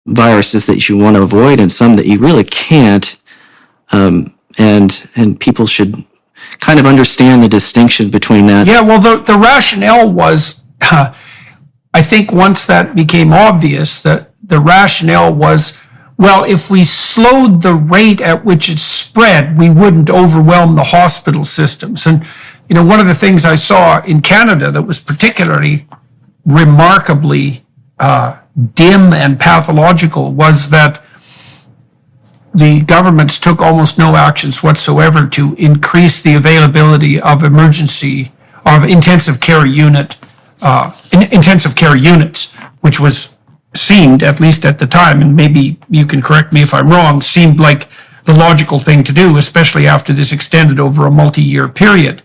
viruses that you want to avoid and some that you really can't, and people should kind of understand the distinction between that. Yeah, well, the rationale was, I think once that became obvious, that the rationale was, well, if we slowed the rate at which it spread, we wouldn't overwhelm the hospital systems. And, one of the things I saw in Canada that was particularly remarkably dim and pathological was that the governments took almost no actions whatsoever to increase the availability of intensive care units, which seemed, at least at the time, and maybe you can correct me if I'm wrong, seemed like the logical thing to do, especially after this extended over a multi-year period.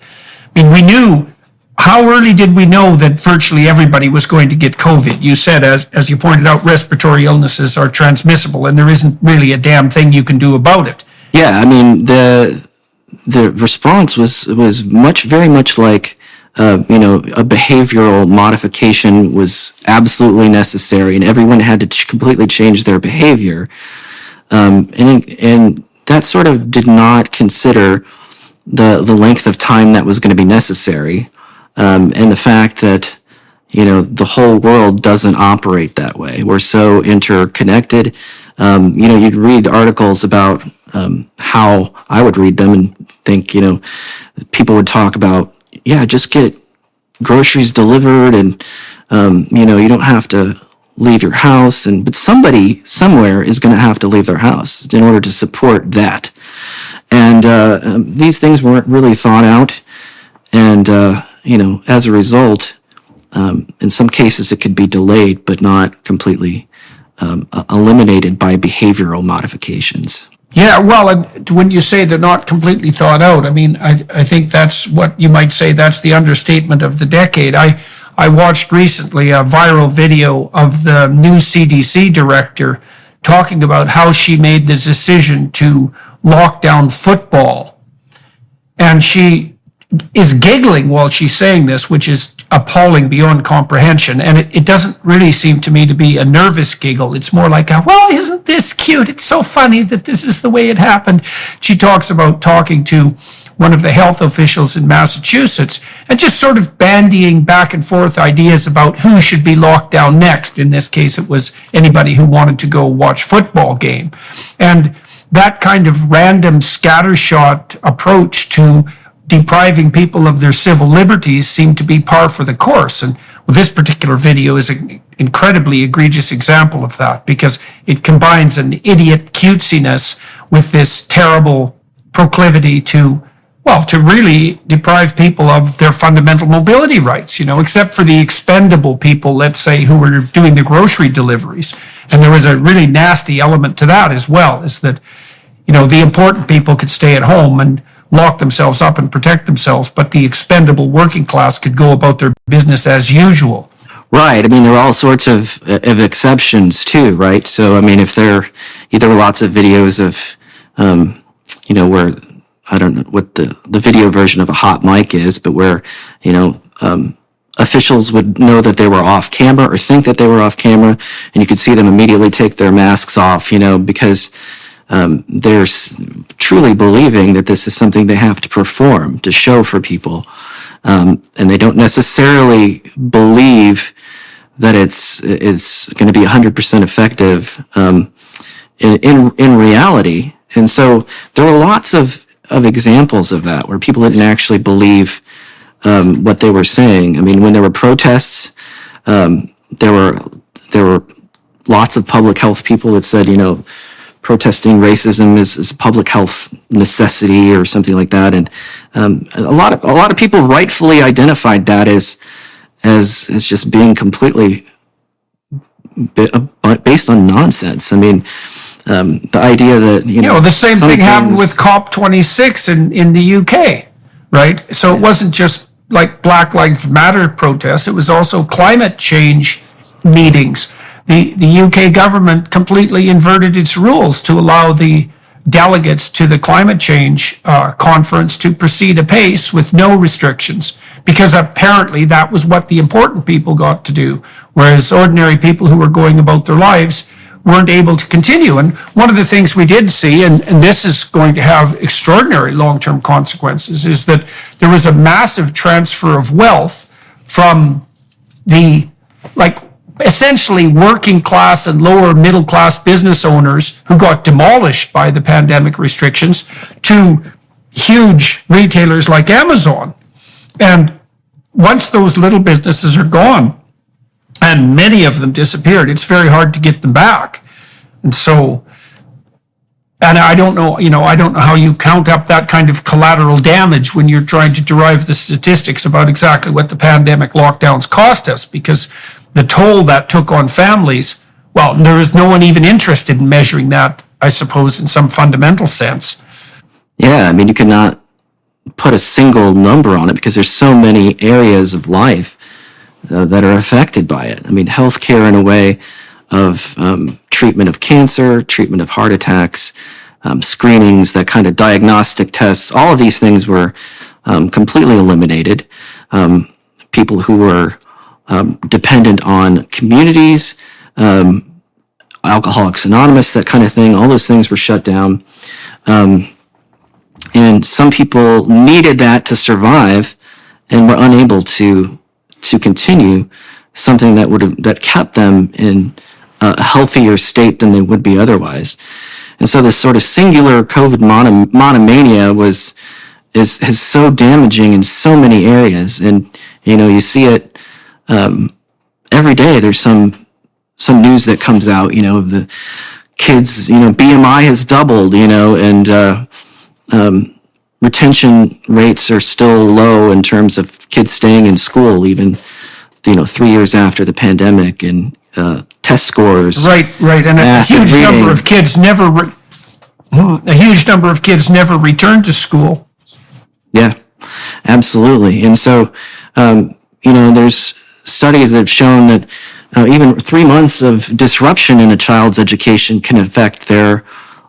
I mean, how early did we know that virtually everybody was going to get COVID? You said, as you pointed out, respiratory illnesses are transmissible, and there isn't really a damn thing you can do about it. Yeah, I mean, the response was very much like, a behavioral modification was absolutely necessary, and everyone had to completely change their behavior. And that sort of did not consider the length of time that was going to be necessary. And the fact that, the whole world doesn't operate that way. We're so interconnected. You'd read articles about how I would read them and think, people would talk about, just get groceries delivered and, you don't have to leave your house. But somebody somewhere is going to have to leave their house in order to support that. And these things weren't really thought out. And, as a result, in some cases it could be delayed, but not completely eliminated by behavioral modifications. Yeah, well, and when you say they're not completely thought out, I mean, I think that's what you might say, that's the understatement of the decade. I watched recently a viral video of the new CDC director talking about how she made the decision to lock down football. And she is giggling while she's saying this, which is appalling beyond comprehension. And it doesn't really seem to me to be a nervous giggle. It's more like well, isn't this cute? It's so funny that this is the way it happened. She talks about talking to one of the health officials in Massachusetts and just sort of bandying back and forth ideas about who should be locked down next. In this case, it was anybody who wanted to go watch football game. And that kind of random scattershot approach to depriving people of their civil liberties seemed to be par for the course. And this particular video is an incredibly egregious example of that, because it combines an idiot cutesiness with this terrible proclivity to really deprive people of their fundamental mobility rights, except for the expendable people, let's say, who were doing the grocery deliveries. And there was a really nasty element to that as well, is that, the important people could stay at home and lock themselves up and protect themselves, but the expendable working class could go about their business as usual. Right. I mean, there are all sorts of exceptions too, right? So, I mean, if there were lots of videos of, where, I don't know what the video version of a hot mic is, but where, officials would know that they were off camera or think that they were off camera, and you could see them immediately take their masks off, because they're truly believing that this is something they have to perform, to show for people. And they don't necessarily believe that it's going to be 100% effective in reality. And so there were lots of examples of that where people didn't actually believe what they were saying. I mean, when there were protests, there were lots of public health people that said, protesting racism is a public health necessity or something like that, and a lot of people rightfully identified that as just being completely based on nonsense. I mean, the idea that the same thing happened with COP26 in the UK, right? So it wasn't just like Black Lives Matter protests; it was also climate change meetings. The UK government completely inverted its rules to allow the delegates to the climate change conference to proceed apace with no restrictions, because apparently that was what the important people got to do, whereas ordinary people who were going about their lives weren't able to continue. And one of the things we did see, and this is going to have extraordinary long-term consequences, is that there was a massive transfer of wealth from the, essentially working class and lower middle class business owners who got demolished by the pandemic restrictions to huge retailers like Amazon. And once those little businesses are gone, and many of them disappeared, it's very hard to get them back. And so, and I don't know how you count up that kind of collateral damage when you're trying to derive the statistics about exactly what the pandemic lockdowns cost us, because the toll that took on families, well, there was no one even interested in measuring that, I suppose, in some fundamental sense. Yeah, I mean, you cannot put a single number on it because there's so many areas of life that are affected by it. I mean, healthcare in a way of treatment of cancer, treatment of heart attacks, screenings, that kind of diagnostic tests, all of these things were completely eliminated. People who were dependent on communities, Alcoholics Anonymous, that kind of thing, all those things were shut down. And some people needed that to survive and were unable to continue something that kept them in a healthier state than they would be otherwise. And so this sort of singular COVID monomania is so damaging in so many areas. And, you see it every day. There's some news that comes out, of the kids, BMI has doubled, and retention rates are still low in terms of kids staying in school, even, 3 years after the pandemic, and test scores. Right. And a huge number of kids never return to school. Yeah, absolutely. And so, there's studies that have shown that even 3 months of disruption in a child's education can affect their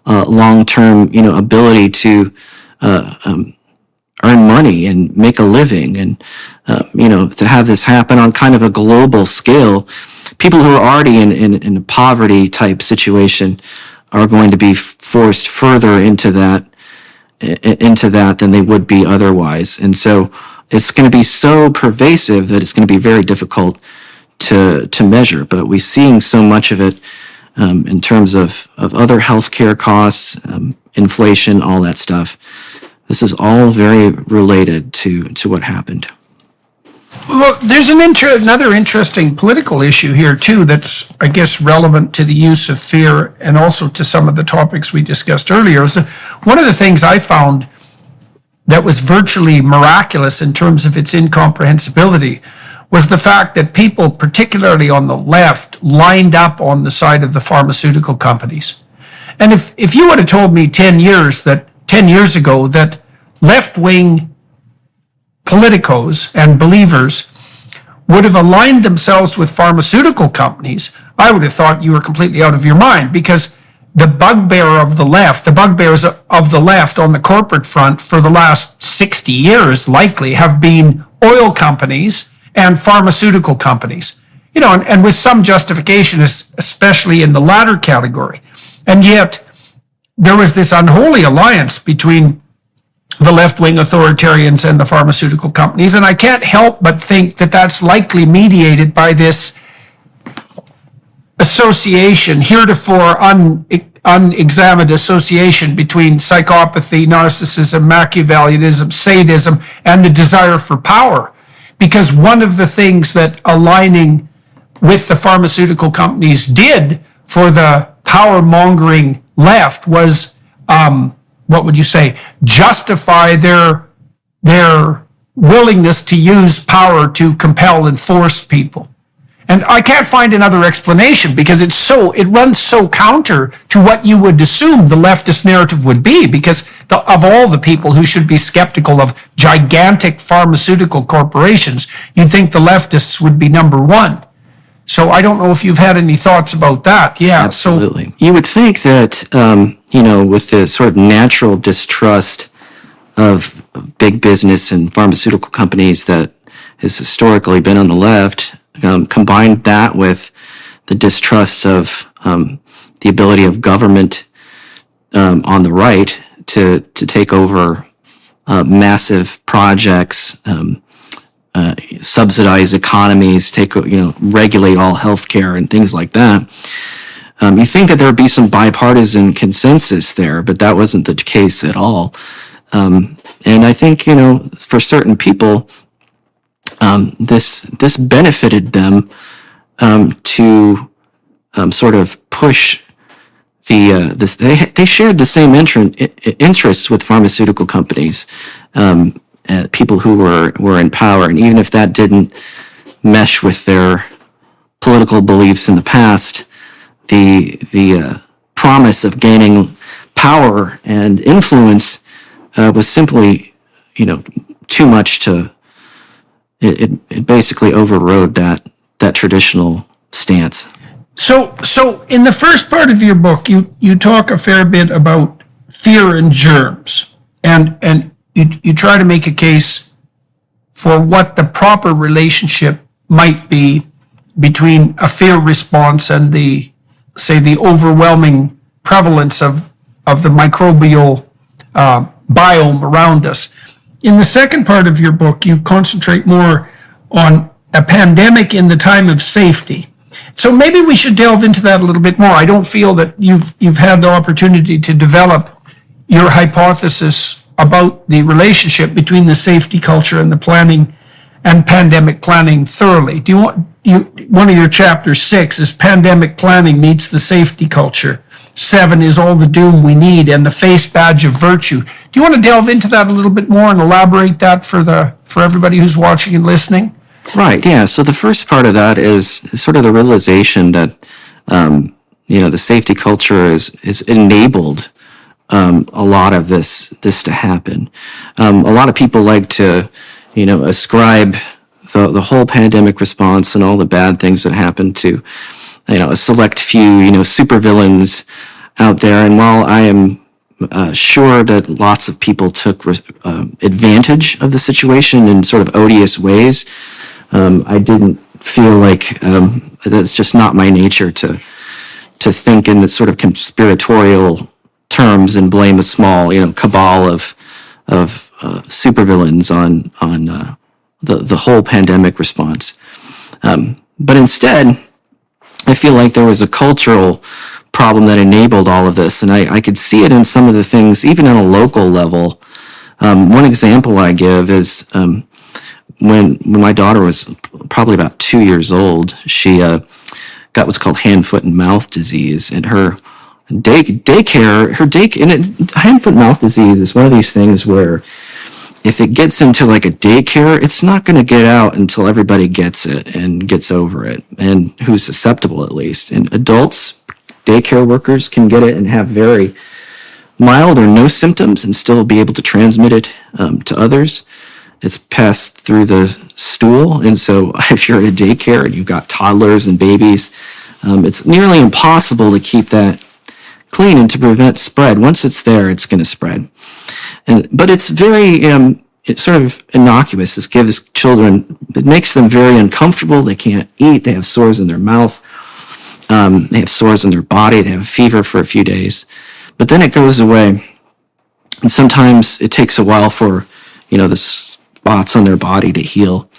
long-term, ability to earn money and make a living. And, to have this happen on kind of a global scale, people who are already in a poverty type situation are going to be forced further into that than they would be otherwise. And so it's going to be so pervasive that it's going to be very difficult to measure. But we're seeing so much of it in terms of other healthcare costs, inflation, all that stuff. This is all very related to what happened. Well, there's another interesting political issue here, too, that's, I guess, relevant to the use of fear and also to some of the topics we discussed earlier. So one of the things I found that was virtually miraculous in terms of its incomprehensibility was the fact that people, particularly on the left, lined up on the side of the pharmaceutical companies. And if you would have told me 10 years ago that left-wing politicos and believers would have aligned themselves with pharmaceutical companies, I would have thought you were completely out of your mind, because the bugbears of the left on the corporate front for the last 60 years likely have been oil companies and pharmaceutical companies, and with some justification, especially in the latter category. And yet there was this unholy alliance between the left-wing authoritarians and the pharmaceutical companies. And I can't help but think that that's likely mediated by this association, heretofore unexamined association between psychopathy, narcissism, Machiavellianism, sadism, and the desire for power. Because one of the things that aligning with the pharmaceutical companies did for the power-mongering left was justify their willingness to use power to compel and force people. And I can't find another explanation, because it runs so counter to what you would assume the leftist narrative would be, because of all the people who should be skeptical of gigantic pharmaceutical corporations, you'd think the leftists would be number one. So I don't know if you've had any thoughts about that. Yeah, absolutely. So you would think that, with the sort of natural distrust of big business and pharmaceutical companies that has historically been on the left, combine that with the distrust of the ability of government on the right to take over massive projects, subsidize economies, regulate all healthcare and things like that. You think that there would be some bipartisan consensus there, but that wasn't the case at all. And I think, for certain people, this benefited them to sort of push this. They shared the same interests with pharmaceutical companies, people who were in power, and even if that didn't mesh with their political beliefs in the past, the promise of gaining power and influence was simply, too much to. It basically overrode that traditional stance. So in the first part of your book, you talk a fair bit about fear and germs, and you try to make a case for what the proper relationship might be between a fear response and the overwhelming prevalence of the microbial biome around us. In the second part of your book, you concentrate more on a pandemic in the time of safety. So maybe we should delve into that a little bit more. I don't feel that you've had the opportunity to develop your hypothesis about the relationship between the safety culture and the planning and pandemic planning thoroughly. Do you want one of your chapters 6 is Pandemic Planning Meets the Safety Culture. 7 is All the Doom We Need and the Face Badge of Virtue. Do you want to delve into that a little bit more and elaborate that for everybody who's watching and listening? Right, yeah. So the first part of that is sort of the realization that, the safety culture is enabled a lot of this to happen. A lot of people like to, ascribe the whole pandemic response and all the bad things that happened to, a select few, supervillains out there. And while I am sure that lots of people took advantage of the situation in sort of odious ways, I didn't feel like that's just not my nature to think in the sort of conspiratorial terms and blame a small, cabal of supervillains on the whole pandemic response. But instead, I feel like there was a cultural problem that enabled all of this, and I could see it in some of the things, even on a local level. One example I give is when my daughter was probably about 2 years old, she got what's called hand, foot, and mouth disease, and her hand, foot, and mouth disease is one of these things where if it gets into like a daycare, it's not going to get out until everybody gets it and gets over it, and who's susceptible at least. And adults, daycare workers can get it and have very mild or no symptoms and still be able to transmit it to others. It's passed through the stool, and so if you're at a daycare and you've got toddlers and babies, it's nearly impossible to keep that clean and to prevent spread. Once it's there, it's going to spread. But it's very, it's sort of innocuous. This gives children, it makes them very uncomfortable. They can't eat. They have sores in their mouth. They have sores in their body. They have a fever for a few days. But then it goes away. And sometimes it takes a while for, the spots on their body to heal.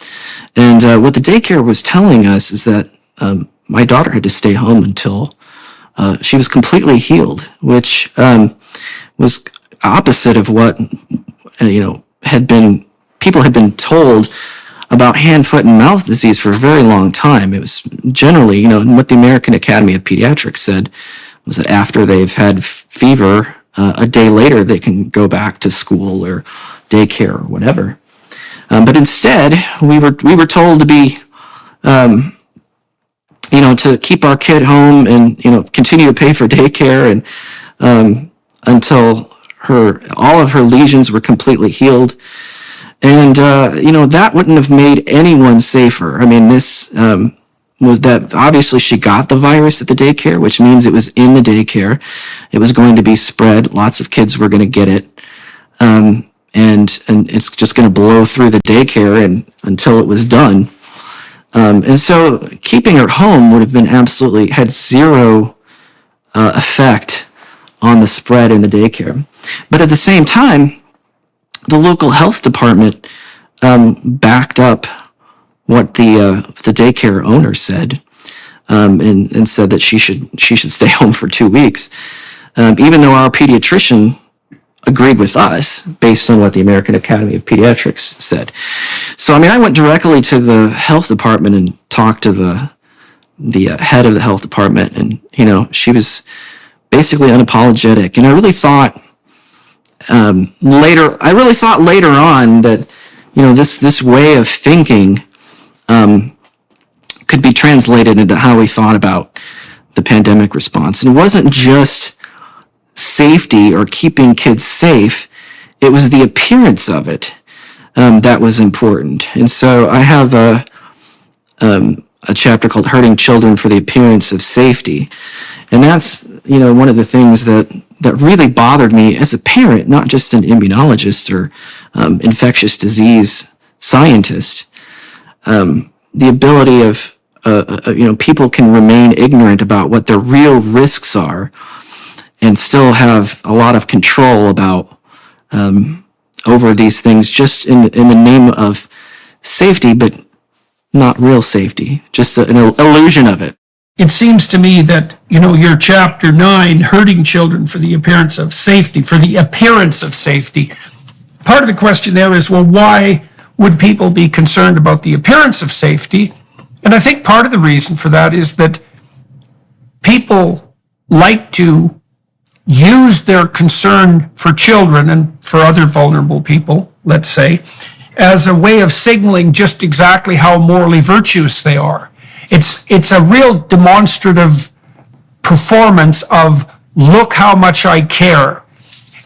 And what the daycare was telling us is that my daughter had to stay home until she was completely healed, which was opposite of what people had been told about hand, foot, and mouth disease for a very long time. It was generally, and what the American Academy of Pediatrics said was that after they've had fever, a day later they can go back to school or daycare or whatever. But instead, we were told to be, to keep our kid home and continue to pay for daycare and until all of her lesions were completely healed. And, that wouldn't have made anyone safer. I mean, this was that obviously she got the virus at the daycare, which means it was in the daycare. It was going to be spread. Lots of kids were going to get it. And it's just going to blow through the daycare until it was done. And so keeping her home would have been had zero effect on the spread in the daycare. But at the same time, the local health department backed up what the daycare owner said, and said that she should stay home for 2 weeks, even though our pediatrician agreed with us based on what the American Academy of Pediatrics said. So I went directly to the health department and talked to the head of the health department, and she was basically unapologetic. And I really thought later on that this way of thinking could be translated into how we thought about the pandemic response. And it wasn't just safety or keeping kids safe, it was the appearance of it that was important. And so I have a chapter called Hurting Children for the Appearance of Safety. And that's, one of the things that really bothered me as a parent, not just an immunologist or infectious disease scientist. The ability of, people can remain ignorant about what their real risks are and still have a lot of control about over these things just in the name of safety, but not real safety, just an illusion of it. It seems to me that, your chapter 9, Hurting Children for the Appearance of Safety, part of the question there is, well, why would people be concerned about the appearance of safety? And I think part of the reason for that is that people like to use their concern for children and for other vulnerable people, let's say, as a way of signaling just exactly how morally virtuous they are. It's a real demonstrative performance of, look how much I care.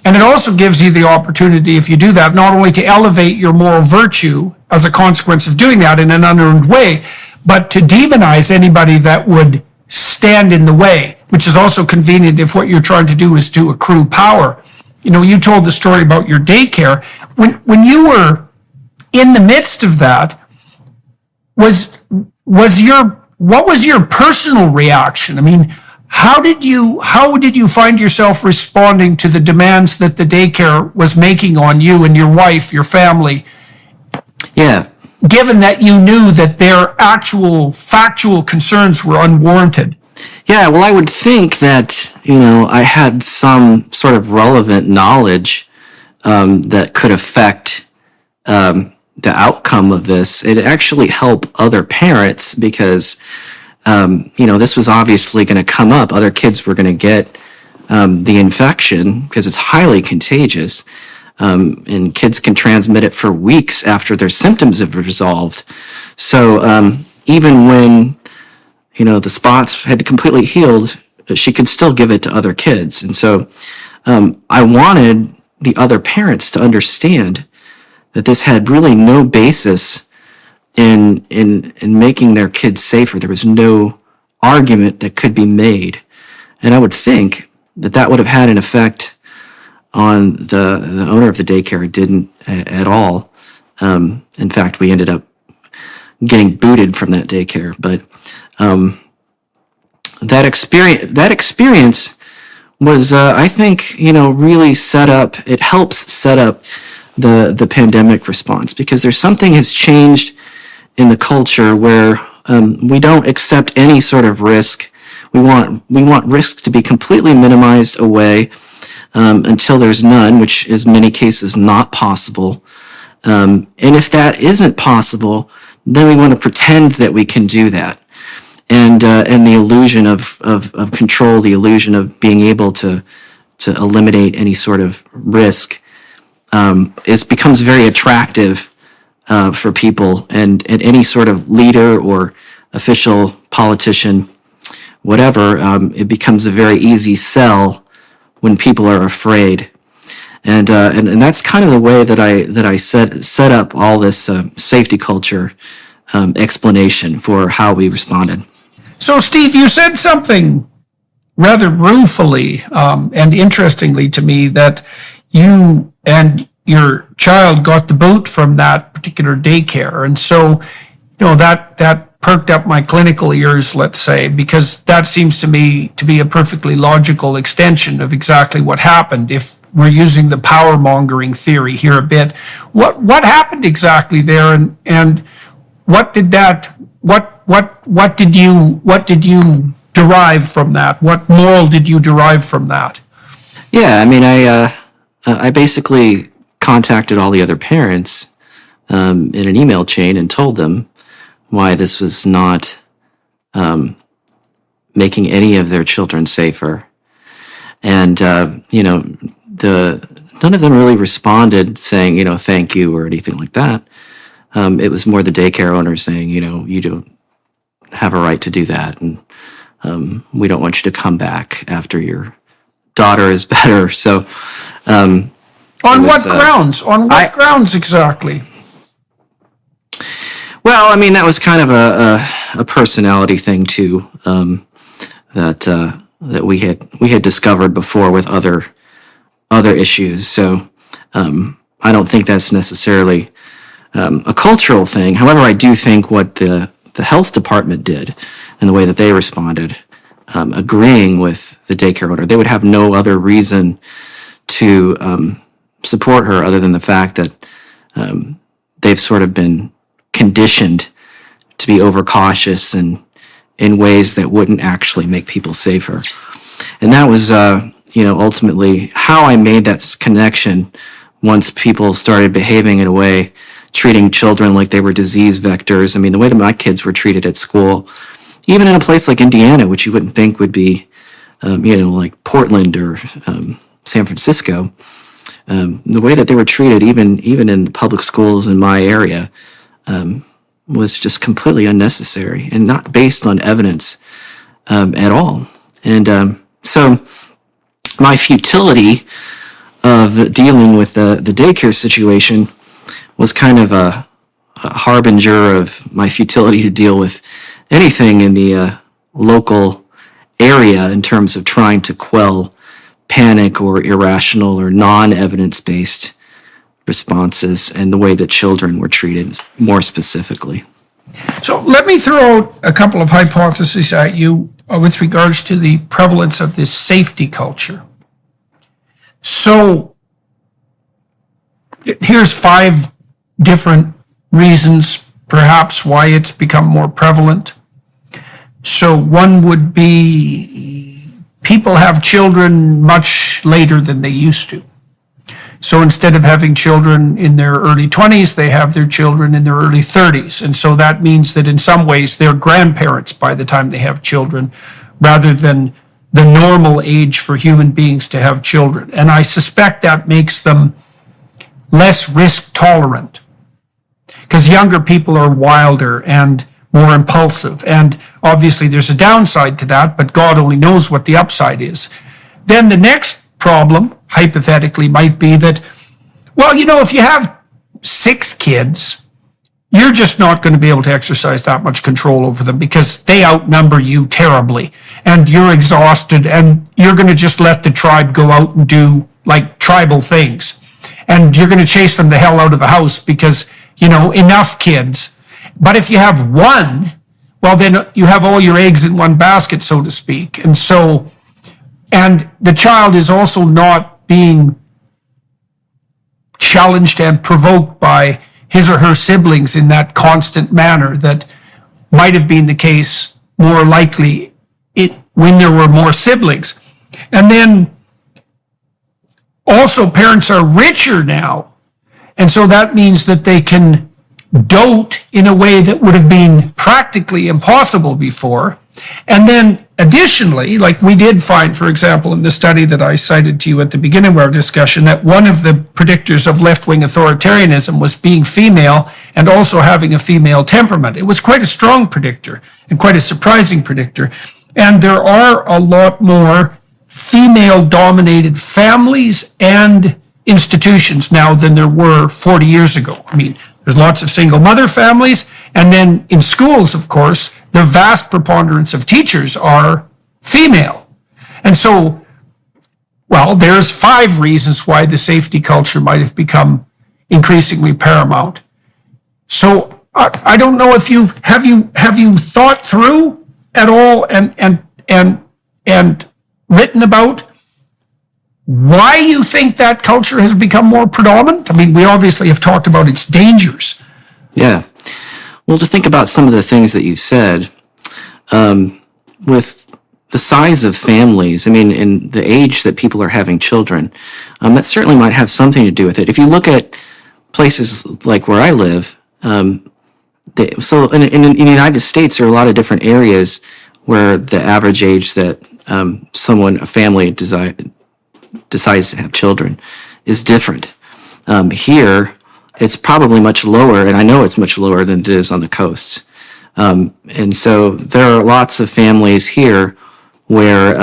And it also gives you the opportunity, if you do that, not only to elevate your moral virtue as a consequence of doing that in an unearned way, but to demonize anybody that would stand in the way, which is also convenient if what you're trying to do is to accrue power. You told the story about your daycare. When you were in the midst of that, what was your personal reaction? I mean, how did you find yourself responding to the demands that the daycare was making on you and your wife, your family? Yeah. Given that you knew that their actual factual concerns were unwarranted. Yeah, well, I would think that, I had some sort of relevant knowledge that could affect the outcome of this. It actually helped other parents because, this was obviously going to come up. Other kids were going to get the infection because it's highly contagious. And kids can transmit it for weeks after their symptoms have resolved. So even when, the spots had completely healed, she could still give it to other kids. And so I wanted the other parents to understand that this had really no basis in making their kids safer. There was no argument that could be made. And I would think that would have had an effect on the owner of the daycare. It didn't at all. In fact, we ended up getting booted from that daycare. But that experience was, I think, really set up. It helps set up the pandemic response because there's something has changed in the culture where we don't accept any sort of risk. We want risks to be completely minimized away. Until there's none, which is in many cases not possible. And if that isn't possible, then we want to pretend that we can do that. And the illusion of control, the illusion of being able to eliminate any sort of risk becomes very attractive for people. And any sort of leader or official politician, whatever, it becomes a very easy sell when people are afraid, and that's kind of the way that I set up all this safety culture explanation for how we responded. So, Steve, you said something rather ruefully and interestingly to me that you and your child got the boot from that particular daycare, and so that perked up my clinical ears, let's say, because that seems to me to be a perfectly logical extension of exactly what happened. If we're using the power mongering theory here a bit, what happened exactly there, and what did you derive from that? What moral did you derive from that? Yeah, I mean, I basically contacted all the other parents in an email chain and told them why this was not making any of their children safer. And, none of them really responded saying, thank you or anything like that. It was more the daycare owner saying, you don't have a right to do that. And we don't want you to come back after your daughter is better. So, on what grounds? On what grounds exactly? Well, I mean, that was kind of a personality thing too, that we had discovered before with other issues. So I don't think that's necessarily a cultural thing. However, I do think what the health department did and the way that they responded, agreeing with the daycare owner, they would have no other reason to support her other than the fact that they've sort of been conditioned to be overcautious and in ways that wouldn't actually make people safer. And that was, ultimately how I made that connection once people started behaving in a way, treating children like they were disease vectors. I mean, the way that my kids were treated at school, even in a place like Indiana, which you wouldn't think would be, like Portland or San Francisco, the way that they were treated, even in the public schools in my area, was just completely unnecessary and not based on evidence at all. And so my futility of dealing with the daycare situation was kind of a a harbinger of my futility to deal with anything in the local area in terms of trying to quell panic or irrational or non-evidence-based responses and the way that children were treated more specifically. So let me throw out a couple of hypotheses at you with regards to the prevalence of this safety culture. So here's 5 different reasons, perhaps, why it's become more prevalent. So one would be people have children much later than they used to. So instead of having children in their early 20s, they have their children in their early 30s. And so that means that in some ways they're grandparents by the time they have children, rather than the normal age for human beings to have children. And I suspect that makes them less risk tolerant, because younger people are wilder and more impulsive. And obviously there's a downside to that, but God only knows what the upside is. Then the next problem, hypothetically, might be that, well, if you have 6 kids, you're just not going to be able to exercise that much control over them because they outnumber you terribly and you're exhausted and you're going to just let the tribe go out and do like tribal things. And you're going to chase them the hell out of the house because, enough kids. But if you have 1, well, then you have all your eggs in one basket, so to speak. And the child is also not being challenged and provoked by his or her siblings in that constant manner that might have been the case more likely when there were more siblings. And then also parents are richer now. And so that means that they can dote in a way that would have been practically impossible before. And then additionally, like we did find, for example, in the study that I cited to you at the beginning of our discussion, that one of the predictors of left-wing authoritarianism was being female and also having a female temperament. It was quite a strong predictor and quite a surprising predictor. And there are a lot more female-dominated families and institutions now than there were 40 years ago. I mean, there's lots of single mother families, and then in schools, of course, the vast preponderance of teachers are female. And so, well, there's 5 reasons why the safety culture might have become increasingly paramount. So I don't know if have you thought through at all and written about why you think that culture has become more predominant? I mean, we obviously have talked about its dangers. Yeah. Well, to think about some of the things that you said, with the size of families, I mean, in the age that people are having children, that certainly might have something to do with it. If you look at places like where I live, so in the United States, there are a lot of different areas where the average age that a family decides to have children is different. Here, it's probably much lower, and I know it's much lower than it is on the coasts. And so there are lots of families here where,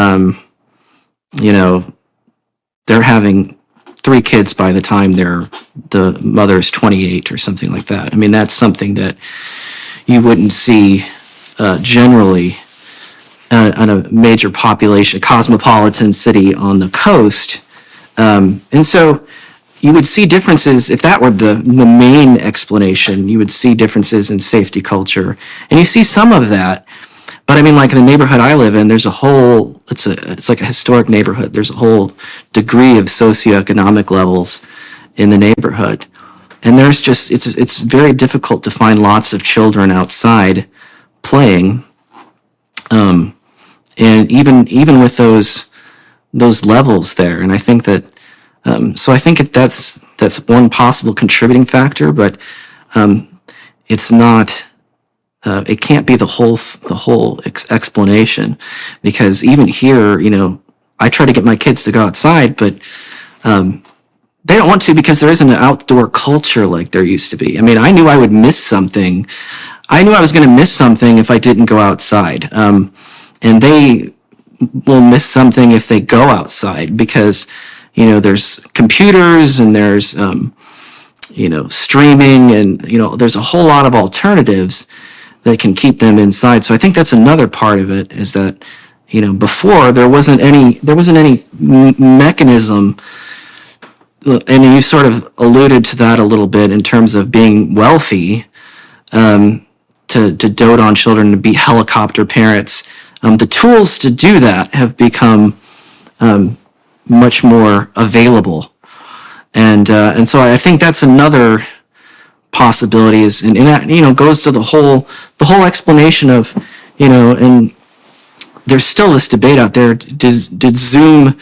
they're having 3 kids by the time the mother's 28 or something like that. I mean, that's something that you wouldn't see generally in a major population, cosmopolitan city on the coast. And so you would see differences, if that were the main explanation, you would see differences in safety culture. And you see some of that. But I mean, like in the neighborhood I live in, there's it's like a historic neighborhood. There's a whole degree of socioeconomic levels in the neighborhood. And there's just, it's very difficult to find lots of children outside playing. And even with those levels there. And I think that, so I think that's one possible contributing factor, but it's not, it can't be the whole explanation, because even here, I try to get my kids to go outside, but they don't want to because there isn't an outdoor culture like there used to be. I mean, I knew I would miss something. I knew I was going to miss something if I didn't go outside. And they will miss something if they go outside because, there's computers and there's, streaming, and there's a whole lot of alternatives that can keep them inside. So I think that's another part of it, is that before there wasn't any mechanism, and you sort of alluded to that a little bit in terms of being wealthy, to dote on children, to be helicopter parents. The tools to do that have become much more available, and so I think that's another possibility. And that goes to the whole explanation of and there's still this debate out there: did Zoom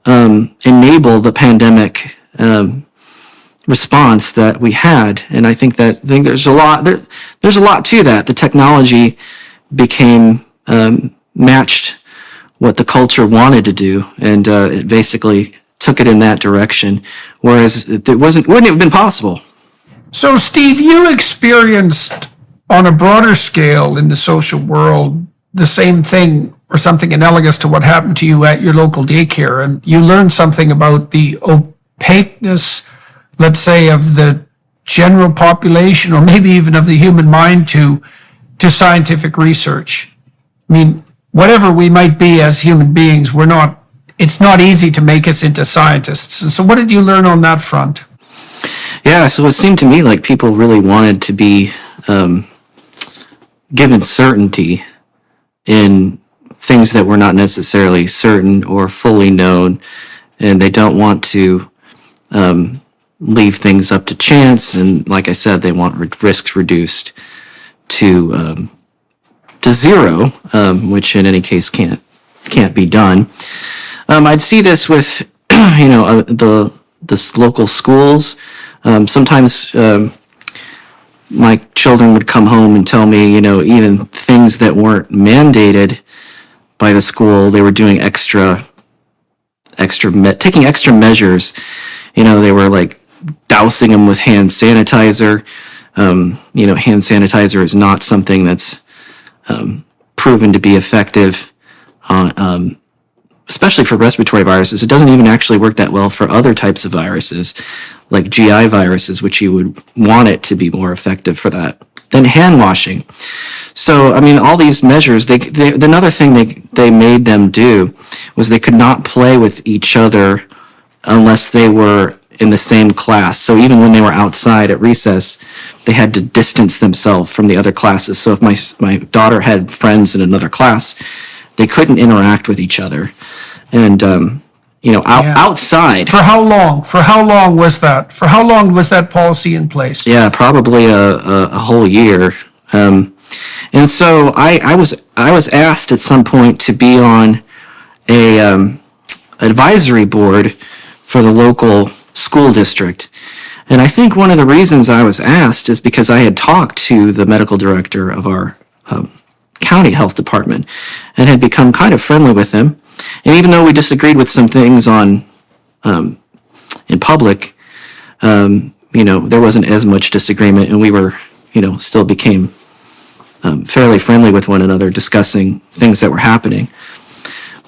enable the pandemic response that we had? And I think there's a lot to that. The technology became matched what the culture wanted to do, and it basically took it in that direction, whereas it wouldn't have been possible. So, Steve, you experienced on a broader scale in the social world the same thing, or something analogous to what happened to you at your local daycare, and you learned something about the opaqueness, let's say, of the general population, or maybe even of the human mind to scientific research. I mean, whatever we might be as human beings, it's not easy to make us into scientists. And so what did you learn on that front? Yeah, so it seemed to me like people really wanted to be given certainty in things that were not necessarily certain or fully known, and they don't want to leave things up to chance. And like I said, they want risks reduced to zero, which in any case can't be done. I'd see this with the local schools. Sometimes my children would come home and tell me, even things that weren't mandated by the school, they were doing taking extra measures. They were like dousing them with hand sanitizer. Hand sanitizer is not something that's proven to be effective on, especially for respiratory viruses. It doesn't even actually work that well for other types of viruses, like GI viruses, which you would want it to be more effective for that than hand washing. So, all these measures, another thing they made them do was they could not play with each other unless they were in the same class. So even when they were outside at recess, they had to distance themselves from the other classes. So if my daughter had friends in another class, they couldn't interact with each other. And, outside. For how long? For how long was that? For how long was that policy in place? Yeah, probably a whole year. And so I was asked at some point to be on a advisory board for the local school district. And I think one of the reasons I was asked is because I had talked to the medical director of our county health department and had become kind of friendly with him. And even though we disagreed with some things in public, there wasn't as much disagreement, and we were, still became fairly friendly with one another, discussing things that were happening.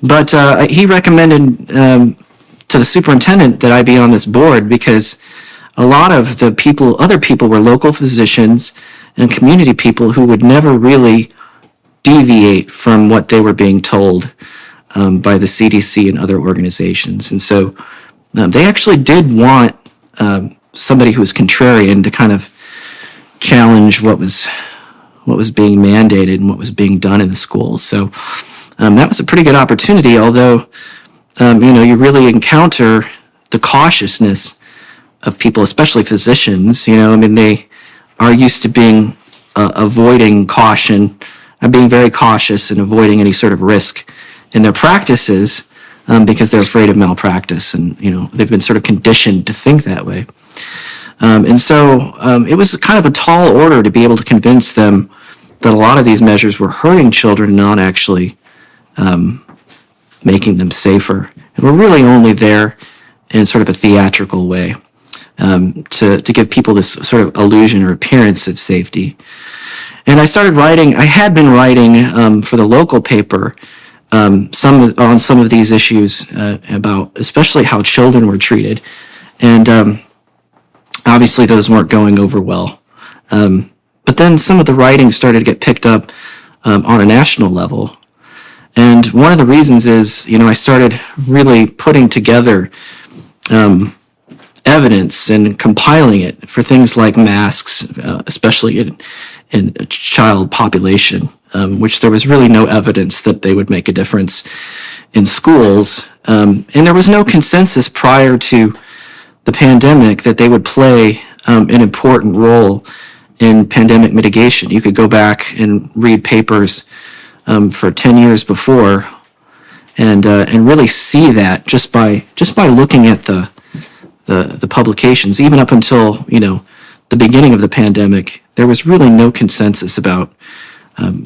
But he recommended to the superintendent that I be on this board because a lot of other people were local physicians and community people who would never really deviate from what they were being told by the CDC and other organizations. And so they actually did want somebody who was contrarian to kind of challenge what was being mandated and what was being done in the schools. So that was a pretty good opportunity, although you really encounter the cautiousness of people, especially physicians. They are used to being avoiding caution, being very cautious and avoiding any sort of risk in their practices because they're afraid of malpractice, and they've been sort of conditioned to think that way. And so it was kind of a tall order to be able to convince them that a lot of these measures were hurting children, not actually making them safer. And we're really only there in sort of a theatrical way to give people this sort of illusion or appearance of safety. And I had been writing for the local paper on some of these issues about especially how children were treated. And obviously those weren't going over well. But then some of the writing started to get picked up on a national level. And one of the reasons is, I started really putting together evidence and compiling it for things like masks, especially in a child population, which there was really no evidence that they would make a difference in schools. And there was no consensus prior to the pandemic that they would play an important role in pandemic mitigation. You could go back and read papers for 10 years before and really see that just by looking at the publications. Even up until the beginning of the pandemic, there was really no consensus about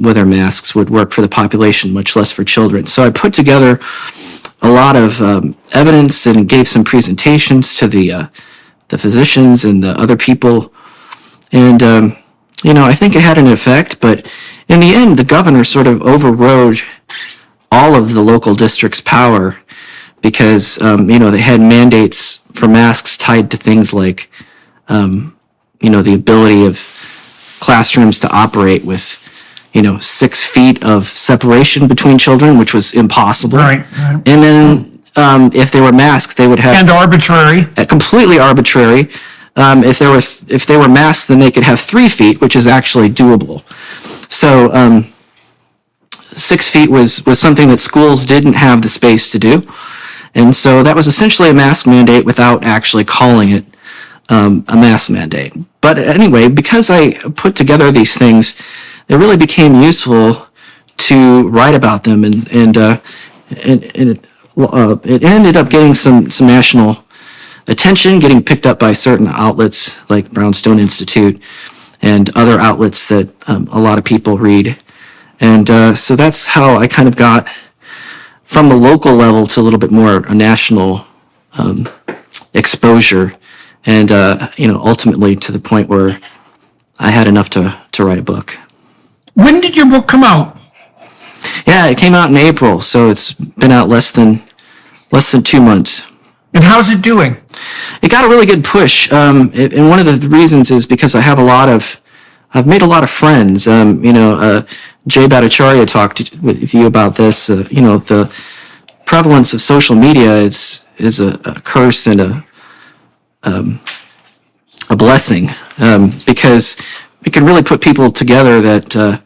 whether masks would work for the population, much less for children. So I put together a lot of evidence and gave some presentations to the physicians and the other people. And, I think it had an effect, but in the end, the governor sort of overrode all of the local district's power because, they had mandates for masks tied to things like, the ability of classrooms to operate with, 6 feet of separation between children, which was impossible. Right. And then if they were masked, they would have... And arbitrary. Completely arbitrary. If they were masked, then they could have 3 feet, which is actually doable. So 6 feet was something that schools didn't have the space to do. And so that was essentially a mask mandate without actually calling it a mask mandate. But anyway, because I put together these things, it really became useful to write about them, and it ended up getting some national attention, getting picked up by certain outlets like Brownstone Institute and other outlets that a lot of people read. And so that's how I kind of got from the local level to a little bit more a national exposure, and ultimately to the point where I had enough to write a book. When did your book come out? Yeah, it came out in April, so it's been out less than 2 months. And how's it doing? It got a really good push, and one of the reasons is because I've made a lot of friends. Jay Bhattacharya talked with you about this. The prevalence of social media is a curse and a blessing, because it can really put people together that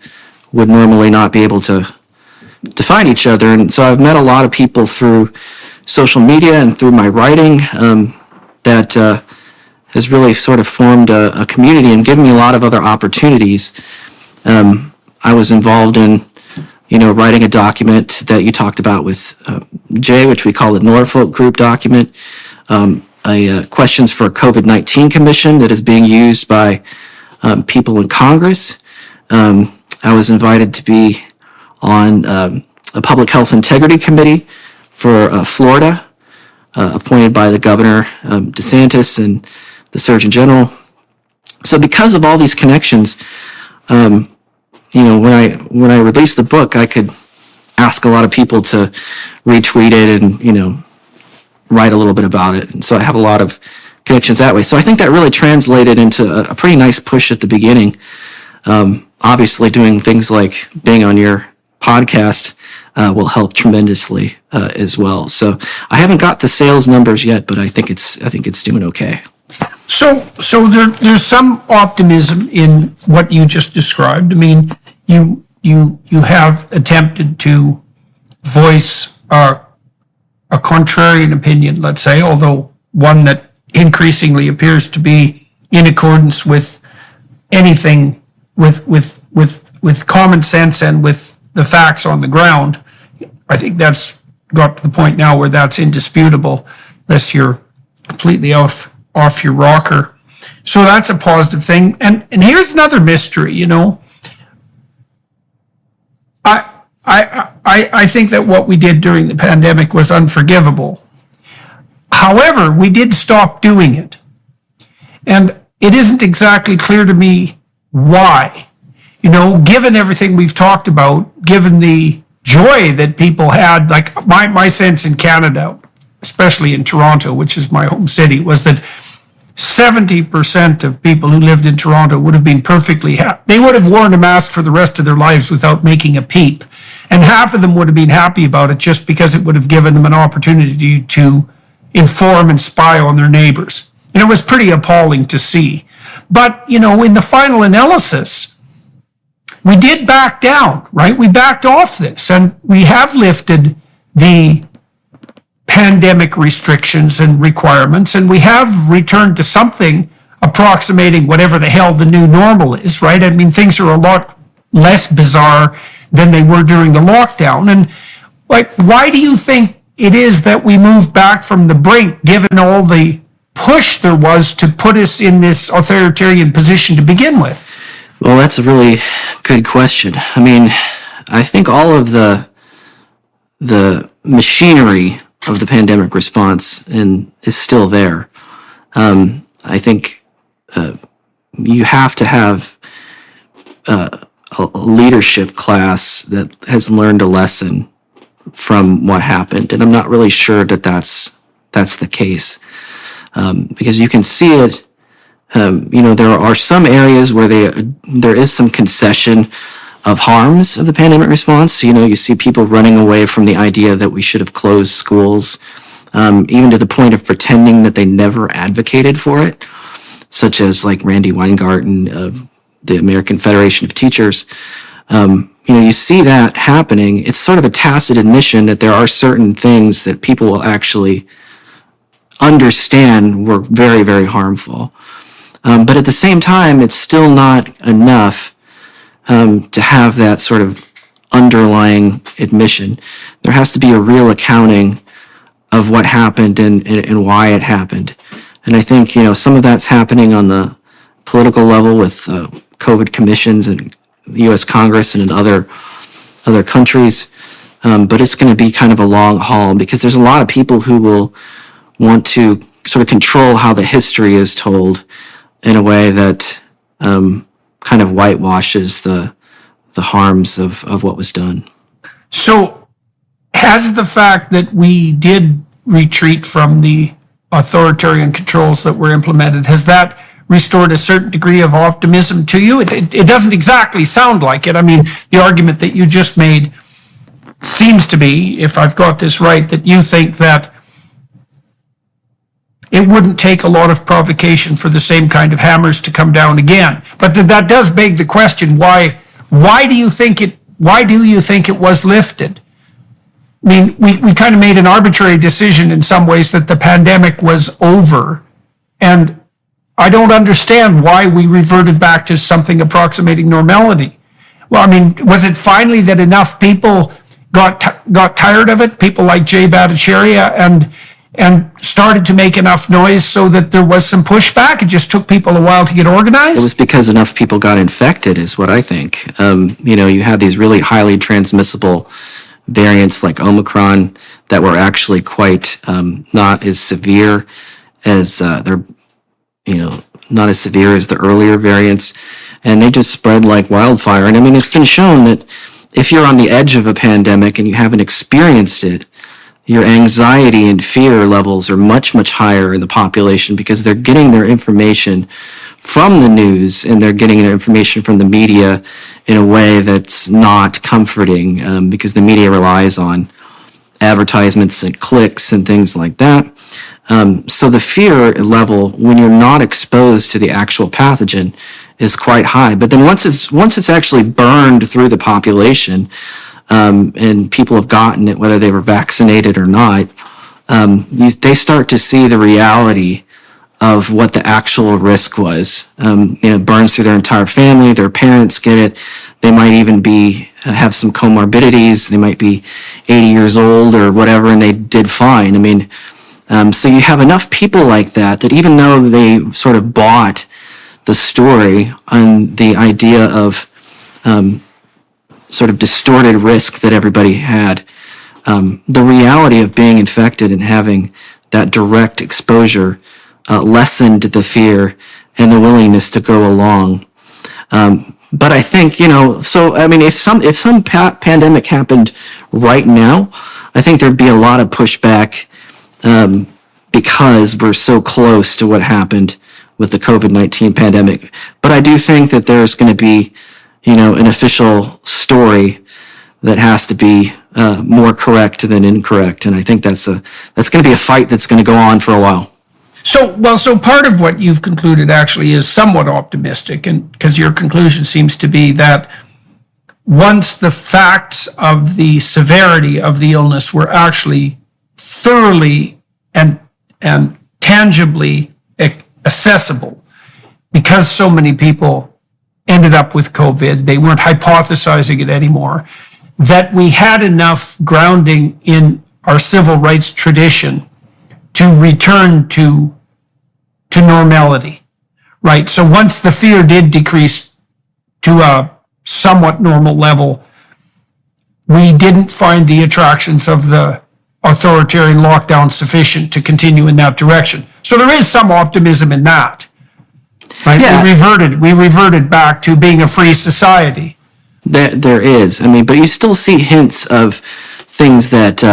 would normally not be able to find each other. And so I've met a lot of people through social media and through my writing that has really sort of formed a community and given me a lot of other opportunities. I was involved in, writing a document that you talked about with Jay, which we call the Norfolk Group document, questions for a COVID-19 commission that is being used by people in Congress. I was invited to be on a public health integrity committee for Florida, appointed by the governor, DeSantis, and the Surgeon General. So because of all these connections, when I released the book, I could ask a lot of people to retweet it and, write a little bit about it. And so I have a lot of connections that way. So I think that really translated into a pretty nice push at the beginning. Obviously, doing things like being on your podcast will help tremendously as well. So I haven't got the sales numbers yet, but I think it's doing okay. So there's some optimism in what you just described. I mean, you have attempted to voice a contrarian opinion, let's say, although one that increasingly appears to be in accordance with anything with common sense and with the facts on the ground. I think that's got to the point now where that's indisputable, unless you're completely off your rocker. So that's a positive thing. And here's another mystery, I think that what we did during the pandemic was unforgivable. However, we did stop doing it. And it isn't exactly clear to me why. Given everything we've talked about, given the joy that people had, like my sense in Canada, especially in Toronto, which is my home city, was that 70% of people who lived in Toronto would have been perfectly happy. They would have worn a mask for the rest of their lives without making a peep. And half of them would have been happy about it just because it would have given them an opportunity to inform and spy on their neighbors. And it was pretty appalling to see. But, in the final analysis, we did back down, right? We backed off this, and we have lifted the pandemic restrictions and requirements, and we have returned to something approximating whatever the hell the new normal is, right? I mean, things are a lot less bizarre than they were during the lockdown. And why do you think it is that we moved back from the brink, given all the push there was to put us in this authoritarian position to begin with? Well, that's a really good question. I mean, I think all of the machinery of the pandemic response is still there. I think you have to have a leadership class that has learned a lesson from what happened, and I'm not really sure that that's the case, because you can see it. There are some areas where there is some concession of harms of the pandemic response. You see people running away from the idea that we should have closed schools, even to the point of pretending that they never advocated for it, such as like Randy Weingarten of the American Federation of Teachers. You see that happening. It's sort of a tacit admission that there are certain things that people will actually understand were very, very harmful. But at the same time, it's still not enough to have that sort of underlying admission. There has to be a real accounting of what happened and why it happened. And I think, some of that's happening on the political level with COVID commissions and the U.S. Congress and in other countries. But it's going to be kind of a long haul, because there's a lot of people who will want to sort of control how the history is told in a way that kind of whitewashes the harms of what was done. So has the fact that we did retreat from the authoritarian controls that were implemented, has that restored a certain degree of optimism to you? It doesn't exactly sound like it. I mean, the argument that you just made seems to be, if I've got this right, that you think that it wouldn't take a lot of provocation for the same kind of hammers to come down again. But that does beg the question, why do you think it was lifted? I mean, we kind of made an arbitrary decision in some ways that the pandemic was over, and I don't understand why we reverted back to something approximating normality. Well, I mean, was it finally that enough people got tired of it, people like Jay Bhattacharya, and started to make enough noise so that there was some pushback? It just took people a while to get organized? It was because enough people got infected, is what I think. You had these really highly transmissible variants like Omicron that were actually quite not as severe as not as severe as the earlier variants, and they just spread like wildfire. And I mean, it's been shown that if you're on the edge of a pandemic and you haven't experienced it, your anxiety and fear levels are much, much higher in the population, because they're getting their information from the news and they're getting their information from the media in a way that's not comforting, because the media relies on advertisements and clicks and things like that. So the fear level, when you're not exposed to the actual pathogen, is quite high. But then once it's actually burned through the population, and people have gotten it, whether they were vaccinated or not, they start to see the reality of what the actual risk was. It burns through their entire family. Their parents get it. They might even have some comorbidities. They might be 80 years old or whatever, and they did fine. I mean, so you have enough people like that even though they sort of bought the story on the idea of sort of distorted risk that everybody had, the reality of being infected and having that direct exposure lessened the fear and the willingness to go along. But I think, so I mean, if some pandemic happened right now, I think there'd be a lot of pushback, because we're so close to what happened with the COVID-19 pandemic. But I do think that there's going to be, an official story that has to be more correct than incorrect. And I think that's going to be a fight that's going to go on for a while. So part of what you've concluded actually is somewhat optimistic, and because your conclusion seems to be that once the facts of the severity of the illness were actually thoroughly and tangibly accessible, because so many people ended up with COVID, they weren't hypothesizing it anymore, that we had enough grounding in our civil rights tradition to return to normality, right? So once the fear did decrease to a somewhat normal level, we didn't find the attractions of the authoritarian lockdown sufficient to continue in that direction. So there is some optimism in that, right? Yeah. We reverted back to being a free society. There is. But you still see hints of things that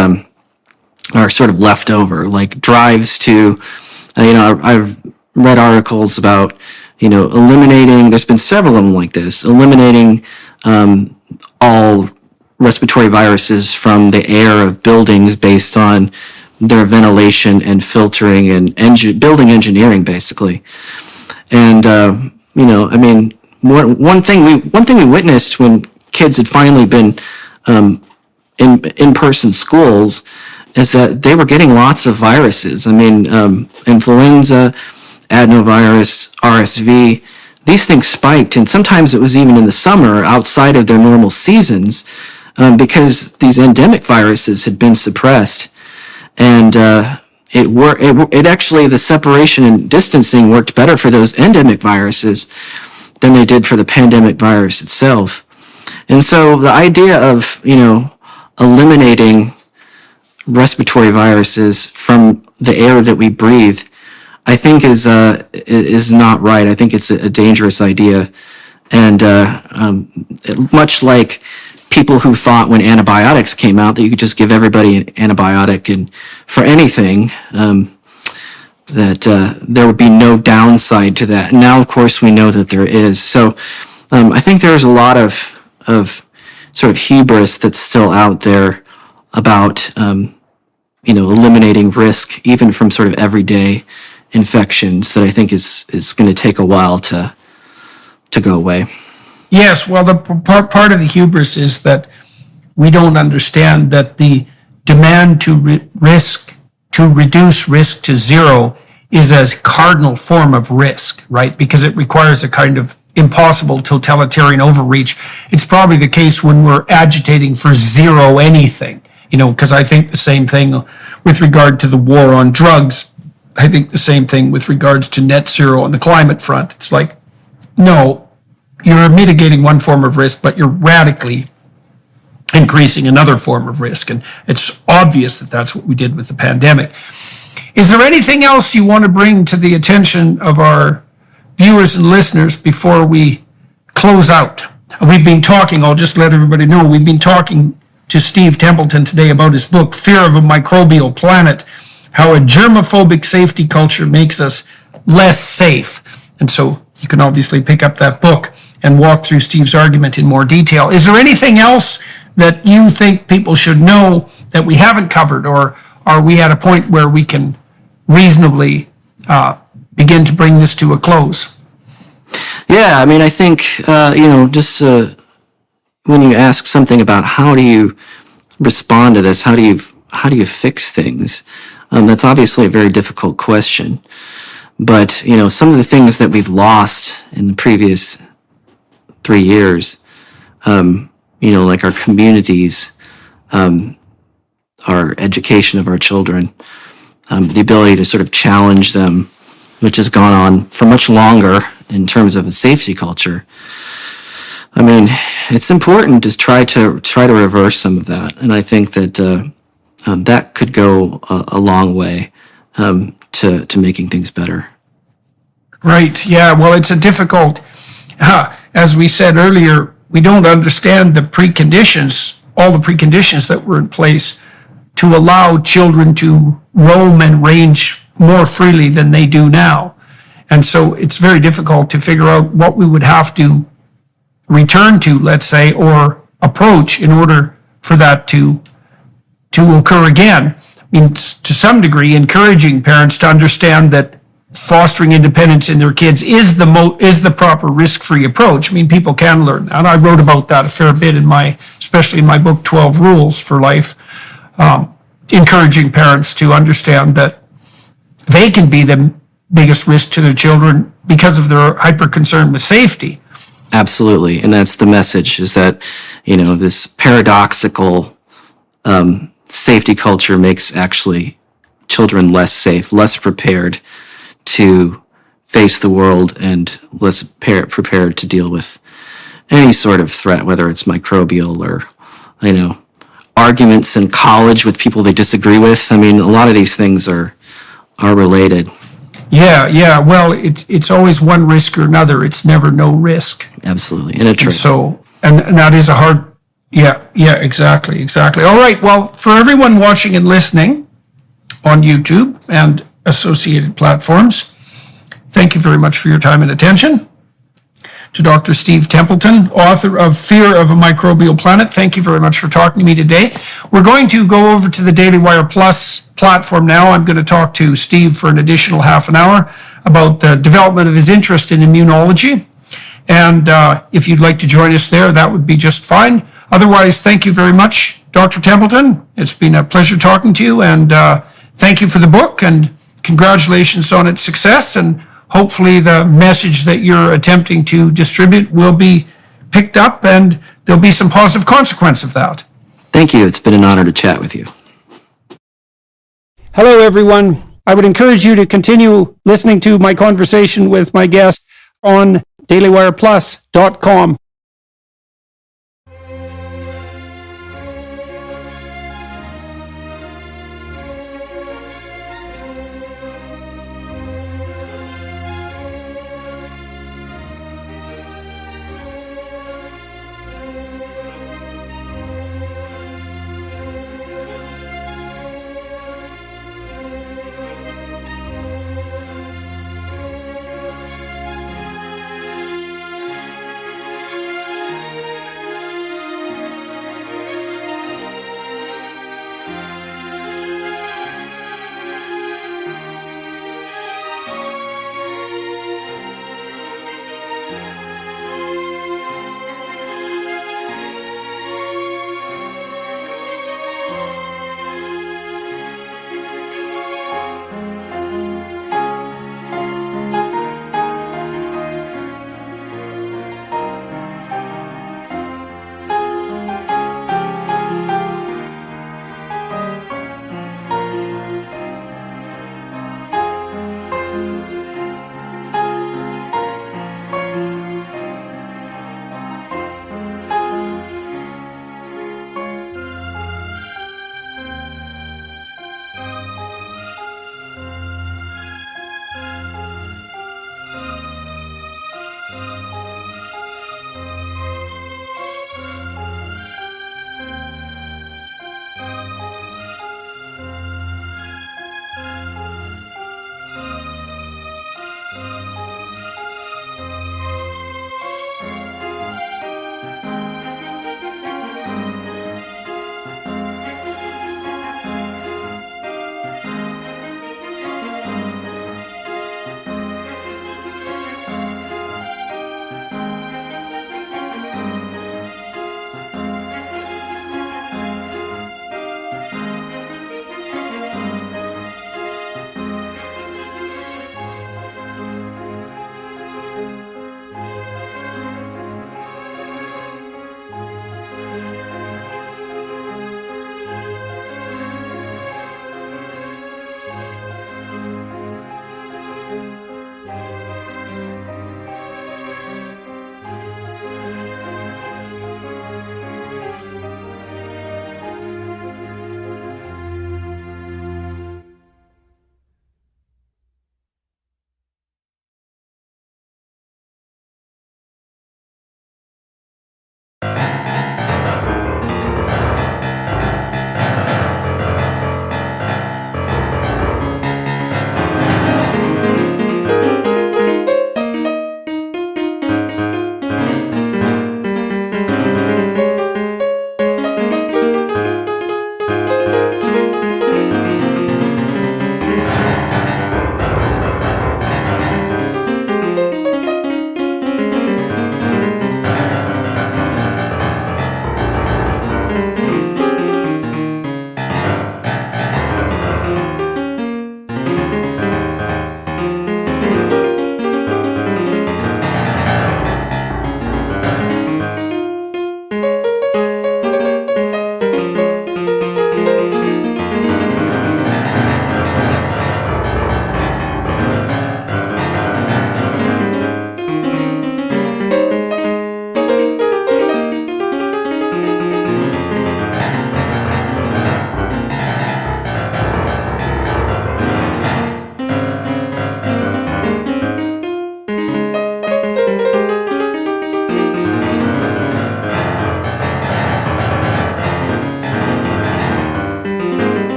are sort of left over, like drives to, I've read articles about, eliminating, there's been several of them like this, eliminating all respiratory viruses from the air of buildings based on their ventilation and filtering and building engineering, basically. And, one thing we witnessed when kids had finally been in-person schools is that they were getting lots of viruses. Influenza, adenovirus, RSV, these things spiked, and sometimes it was even in the summer outside of their normal seasons because these endemic viruses had been suppressed. And it actually, the separation and distancing worked better for those endemic viruses than they did for the pandemic virus itself. And so the idea of, eliminating respiratory viruses from the air that we breathe, I think is not right. I think it's a dangerous idea. And much like people who thought when antibiotics came out that you could just give everybody an antibiotic and for anything, that there would be no downside to that. Now, of course, we know that there is. So I think there's a lot of sort of hubris that's still out there about, eliminating risk, even from sort of everyday infections, that I think is going to take a while to go away. Yes, well, the part of the hubris is that we don't understand that the demand to reduce risk to zero is a cardinal form of risk, right? Because it requires a kind of impossible totalitarian overreach. It's probably the case when we're agitating for zero anything, because I think the same thing with regard to the war on drugs. I think the same thing with regards to net zero on the climate front. It's like, no, you're mitigating one form of risk, but you're radically increasing another form of risk. And it's obvious that that's what we did with the pandemic. Is there anything else you want to bring to the attention of our viewers and listeners before we close out? We've been talking, I'll just let everybody know, we've been talking to Steve Templeton today about his book, Fear of a Microbial Planet, How a Germophobic Safety Culture Makes Us Less Safe. And so you can obviously pick up that book and walk through Steve's argument in more detail. Is there anything else that you think people should know that we haven't covered, or are we at a point where we can reasonably begin to bring this to a close? Yeah, I think, just when you ask something about how do you respond to this, how do you fix things, that's obviously a very difficult question. But, some of the things that we've lost in the previous 3 years, like our communities, our education of our children, the ability to sort of challenge them, which has gone on for much longer in terms of a safety culture. It's important to try to reverse some of that, and I think that that could go a long way to making things better. Right. Yeah. Well, it's a difficult. As we said earlier, we don't understand the preconditions, all the preconditions that were in place to allow children to roam and range more freely than they do now. And so it's very difficult to figure out what we would have to return to, let's say, or approach in order for that to occur again. I mean, to some degree, encouraging parents to understand that fostering independence in their kids is the proper risk-free approach. I mean, people can learn that. I wrote about that a fair bit especially in my book, 12 Rules for Life, encouraging parents to understand that they can be the biggest risk to their children because of their hyper concern with safety. Absolutely. And that's the message, is that, this paradoxical safety culture makes actually children less safe, less prepared to face the world, and less prepared to deal with any sort of threat, whether it's microbial or, arguments in college with people they disagree with. I mean, a lot of these things are related. Yeah. Well, it's always one risk or another. It's never no risk. Absolutely. And a So, and that is a hard, yeah, exactly. All right. Well, for everyone watching and listening on YouTube and associated platforms, thank you very much for your time and attention. To Dr. Steve Templeton, author of Fear of a Microbial Planet, thank you very much for talking to me today. We're going to go over to the Daily Wire Plus platform now. I'm going to talk to Steve for an additional half an hour about the development of his interest in immunology. And if you'd like to join us there, that would be just fine. Otherwise, thank you very much, Dr. Templeton. It's been a pleasure talking to you, and thank you for the book, and congratulations on its success. And hopefully the message that you're attempting to distribute will be picked up, and there'll be some positive consequence of that. Thank you. It's been an honor to chat with you. Hello, everyone. I would encourage you to continue listening to my conversation with my guest on dailywireplus.com.